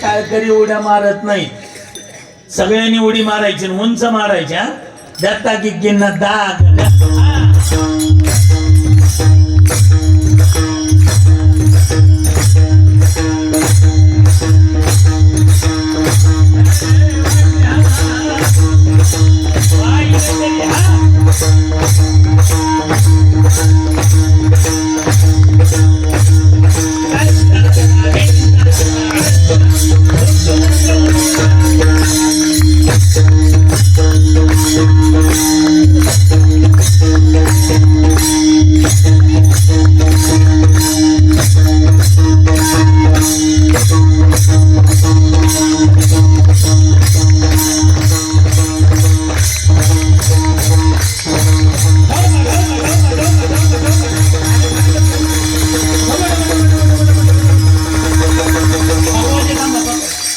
A: टाळकरी उड्या मारत नाही. सगळ्यांनी उडी मारायची आणि उंच मारायच्या दत्ता गिग्गींना दाग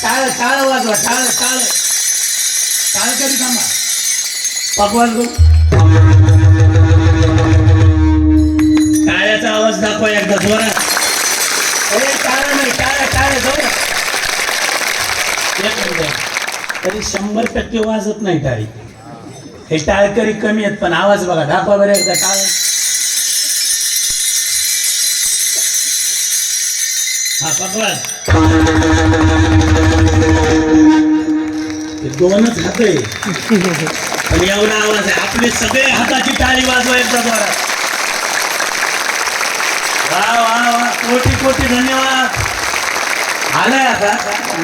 A: टाळ टाळ वाजवा टाळ टाळ टाळ कधी थांबा पकवान टाळ्याचा आवाज दाखवा एकदा जोरात अरे टाळ नाही टाळ टाळ जोरात तरी 100% वाजत नाही टाळी हे टाळकरी कमी आहेत पण आवाज बघा दाखवा बरं एकदा टाळ हा पकवान दोनच हात आहे आणि एवढा आवाज आहे आपले सगळे हाताची टाळी वाजवा एकदा जोरात वा वा वा कोटी कोटी धन्यवाद आलाय आता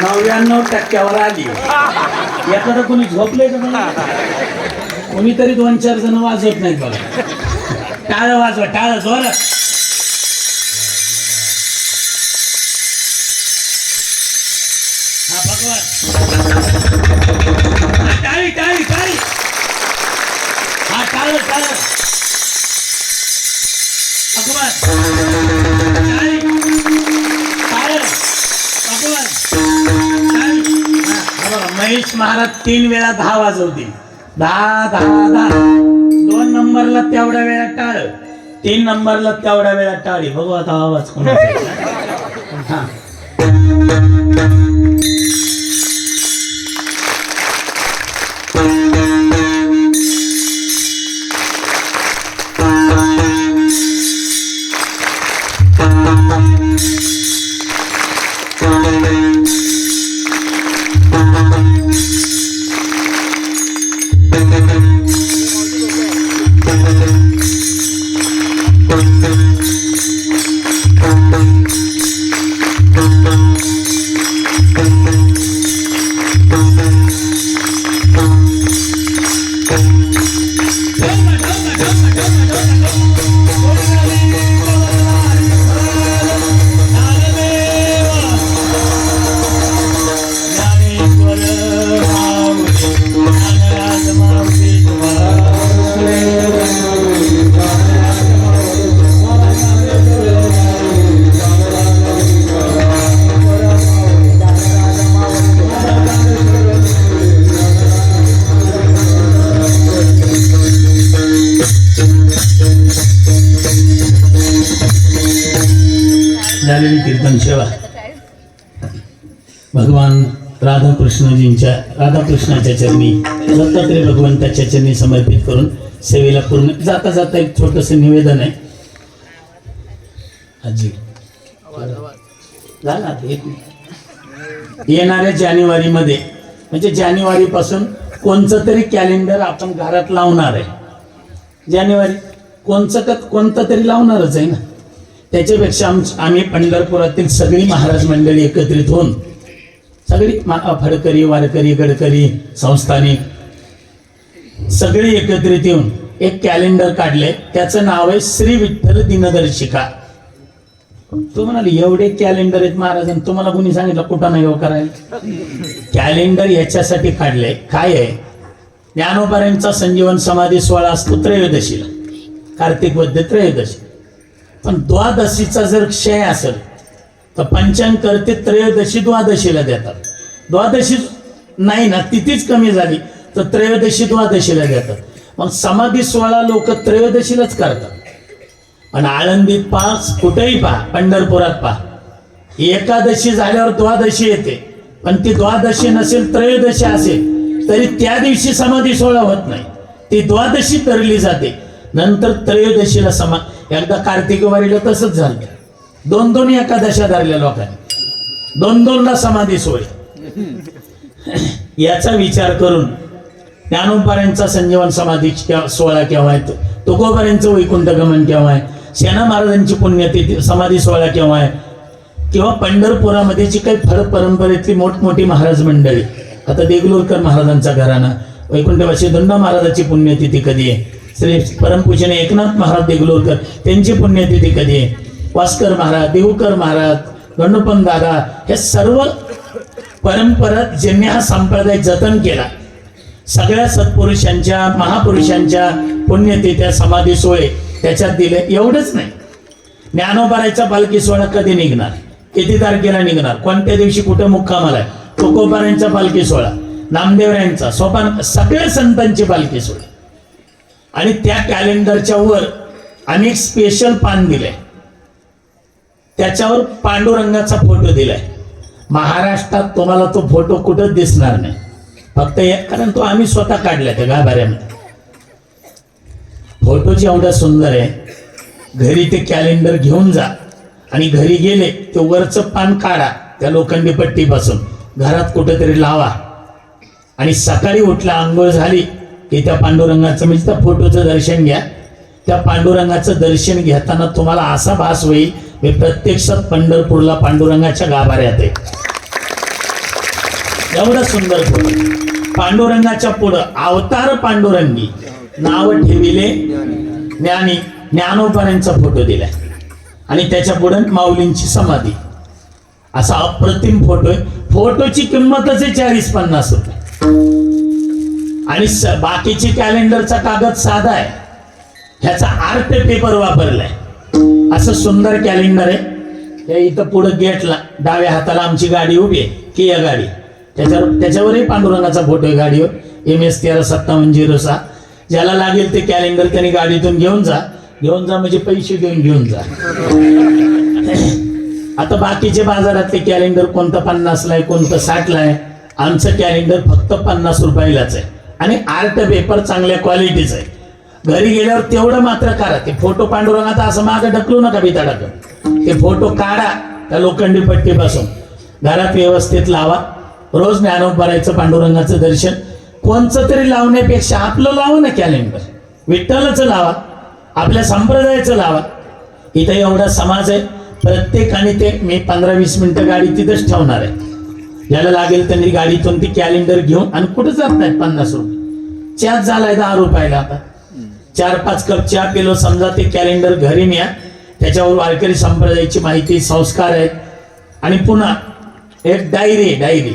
A: 99% आली एखादं कोणी झोपलंय का कोणीतरी 2-4 जण वाजवत नाहीत बघा टाळ वाजवा टाळ जोरात हा भगवान टाळी टाळी टाळी हा टाळ टाळ भगवान टाळी टाळ भगवान टाळी हा महेश महाराज 3 वेळा 10 वाजवतील 10 10 10 2 नंबरला तेवढ्या वेळा टाळ 3 नंबरला तेवढ्या वेळा टाळी बघू आता आवाज कोणाचा हा झालेली कीर्तन सेवा भगवान राधाकृष्णाच्या चरणी दत्तात्रय भगवंताच्या चरणी समर्पित करून सेवेला पूर्ण जाता जाता एक छोटस निवेदन आहे आजी झाला येणाऱ्या जानेवारीमध्ये म्हणजे जानेवारी पासून कोणचं तरी कॅलेंडर आपण घरात लावणार आहे जानेवारी कोणतं तरी लावणारच आहे ना त्याच्यापेक्षा आम्ही पंढरपुरातील सगळी महाराज मंडळी एकत्रित होऊन सगळी फडकरी वारकरी गडकरी संस्थानिक सगळी एकत्रित येऊन एक कॅलेंडर काढले त्याचं नाव आहे श्री विठ्ठल दिनदर्शिका तो म्हणाले एवढे कॅलेंडर आहेत महाराजांनी तुम्हाला कोणी सांगितलं कुठं नाही करायला कॅलेंडर याच्यासाठी काढले काय आहे ज्ञानोबारांचा संजीवन समाधी सोहळा असतो त्रयोदशीला कार्तिक वद्य त्रयोदशी पण द्वादशीचा जर क्षय असेल तर पंचांगकर्ते त्रयोदशी द्वादशीला देतात द्वादशी नाही ना तिथीच कमी झाली तर त्रयोदशी द्वादशीला देतात मग समाधी सोहळा लोक त्रयोदशीलाच करतात पण आळंदीत पहा कुठेही पहा पंढरपुरात पहा एकादशी झाल्यावर द्वादशी येते पण ती द्वादशी नसेल त्रयोदशी असेल तरी त्या दिवशी समाधी सोहळा होत नाही. ती द्वादशी धरली जाते. नंतर त्रयोदशीला एकदा कार्तिक वारीला तसंच झालं. 2 एकादशा धरल्या लोकांनी, 2ला समाधी सोहळे. याचा विचार करून ज्ञानोबारांचा संजीवन समाधी सोहळा केव्हा आहे, तुकोबारांचं वैकुंठ गमन केव्हा आहे, सेना महाराजांची पुण्यतिथी समाधी सोहळा केव्हा आहे, किंवा पंढरपुरामध्ये जी काही फळ परंपरेतली मोठमोठी महाराज मंडळी, आता देगलूरकर महाराजांचा घराणा, वैकुंठवासी धोंडा महाराजांची पुण्यतिथी कधी आहे, श्री परमपूजने एकनाथ महाराज देगलूरकर त्यांची पुण्यतिथी कधी आहे, वास्कर महाराज, देवकर महाराज, गणपन दादा, हे सर्व परंपरा ज्यांनी हा संप्रदाय जतन केला, सगळ्या सत्पुरुषांच्या महापुरुषांच्या पुण्यतिथ्या समाधी सोहळे त्याच्यात दिले. एवढंच नाही, ज्ञानोबारायचा पालखी सोहळा कधी निघणार, किती तारखेला निघणार, कोणत्या दिवशी कुठे मुक्कामाला आहे, तुकोबारांचा पालखी सोहळा, नामदेवरायांचा, सोपान, सगळ्या संतांची पालखी सोहळा. आणि त्या कॅलेंडरच्या वर आम्ही एक स्पेशल पान दिलंय, त्याच्यावर पांडुरंगाचा फोटो दिलाय. महाराष्ट्रात तुम्हाला तो फोटो कुठंच दिसणार नाही, फक्त कारण तो आम्ही स्वतः काढलाय त्या गाभाऱ्यामध्ये. फोटो जेवढा सुंदर आहे, घरी ते कॅलेंडर घेऊन जा आणि घरी गेले ते वरचं पान काढा त्या लोखंडी पट्टीपासून, घरात कुठेतरी लावा आणि सकाळी उठला आंघोळ झाली की त्या पांडुरंगाचं म्हणजे त्या फोटोचं दर्शन घ्या. त्या पांडुरंगाचं दर्शन घेताना तुम्हाला असा भास होईल मी प्रत्यक्षात पंढरपूरला पांडुरंगाच्या गाभाऱ्यात आहे. एवढा सुंदर फोटो. पांडुरंगाच्या पुढं अवतार पांडुरंगी नाव ठेविले ज्ञानी, ज्ञानोबारांचा फोटो दिलाय आणि त्याच्या पुढे माऊलींची समाधी. असा अप्रतिम फोटो आहे. फोटोची किंमतच आहे 40-50 रुपये. आणि बाकीची कॅलेंडरचा कागद साधा आहे, ह्याचा आर्ट पेपर वापरलाय. असं सुंदर कॅलेंडर आहे. त्या इथं पुढे गेटला डाव्या हाताला आमची गाडी उभी आहे, किया गाडी, त्याच्यावरही पांडुरंगाचा फोटो आहे गाडीवर, MS 135706. ज्याला लागेल ते कॅलेंडर त्यांनी गाडीतून घेऊन जा म्हणजे पैसे देऊन घेऊन जा. आता बाकीचे बाजारातले कॅलेंडर कोणतं 50ला आहे, कोणतं 60ला आहे. आमचं कॅलेंडर फक्त 50 रुपयालाच आहे आणि आर्ट पेपर चांगल्या क्वालिटीचं आहे. घरी गेल्यावर तेवढं मात्र करा, ते फोटो पांडुरंगाचा असं मागं ढकलू नका बिता टाकून. ते फोटो काढा त्या लोखंडी पट्टीपासून, घरात व्यवस्थित लावा. रोज ज्ञानोबारायचं पांडुरंगाचं दर्शन कोणचं तरी लावण्यापेक्षा आपलं लावा ना कॅलेंडर, विठ्ठलाचं लावा, आपल्या संप्रदायाचं लावा. इथं एवढा समाज आहे, प्रत्येकाने ते मी 15-20 मिनिटं गाडी तिथंच ठेवणार आहे. ज्याला लागेल त्यांनी गाडीतून ती कॅलेंडर घेऊन, आणि कुठं जात नाहीत 50 रुपये, चहाच झालाय 10 रुपयाला. आता 4-5 कप चहा पिलो समजा, ते कॅलेंडर घरी न्या, त्याच्यावर वारकरी संप्रदायाची माहिती, संस्कार आहेत. आणि पुन्हा एक डायरी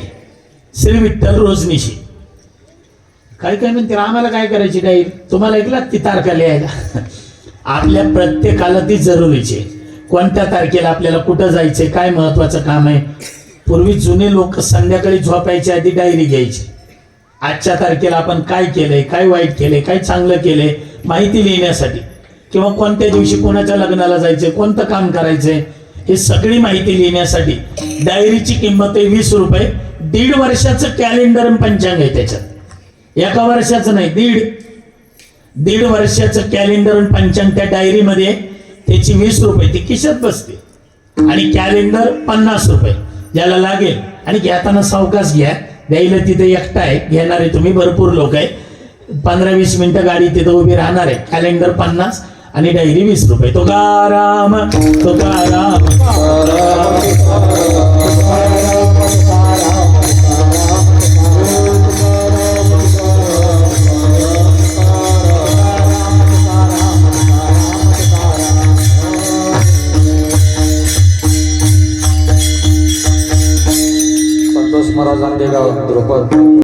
A: श्री विठ्ठल रोजनिशी. काय म्हणते आम्हाला काय करायची डायरी, तुम्हाला ऐकलात ती तारखा लिहायला. आपल्या प्रत्येकाला ती जरुरीची आहे. कोणत्या तारखेला आपल्याला कुठं जायचंय, काय महत्वाचं काम आहे. पूर्वी जुने लोक संध्याकाळी झोपायच्या आधी डायरी घ्यायची. आजच्या तारखेला आपण काय केलंय, काय वाईट केलंय, काय चांगलं केलंय माहिती लिहिण्यासाठी, किंवा कोणत्या दिवशी कोणाच्या लग्नाला जायचंय, कोणतं काम करायचंय, हे सगळी माहिती लिहिण्यासाठी डायरीची किंमत आहे 20 रुपये. 1.5 वर्षाचं कॅलेंडर आणि पंचांग आहे त्याच्यात. 1 वर्षाचं नाही, 1.5 वर्षाचं कॅलेंडर आणि पंचांग त्या डायरीमध्ये, त्याची 20 रुपये ती खिशात बसते. आणि कॅलेंडर 50 रुपये ज्याला लागेल. आणि घेताना सावकाश घ्या, द्यायला तिथे एकटा आहे, घेणारे तुम्ही भरपूर लोक आहे. 15-20 मिनिटं गाडी तिथं उभी राहणार आहे. कॅलेंडर 50 आणि डायरी 20 रुपये. तुकाराम तुकाराम.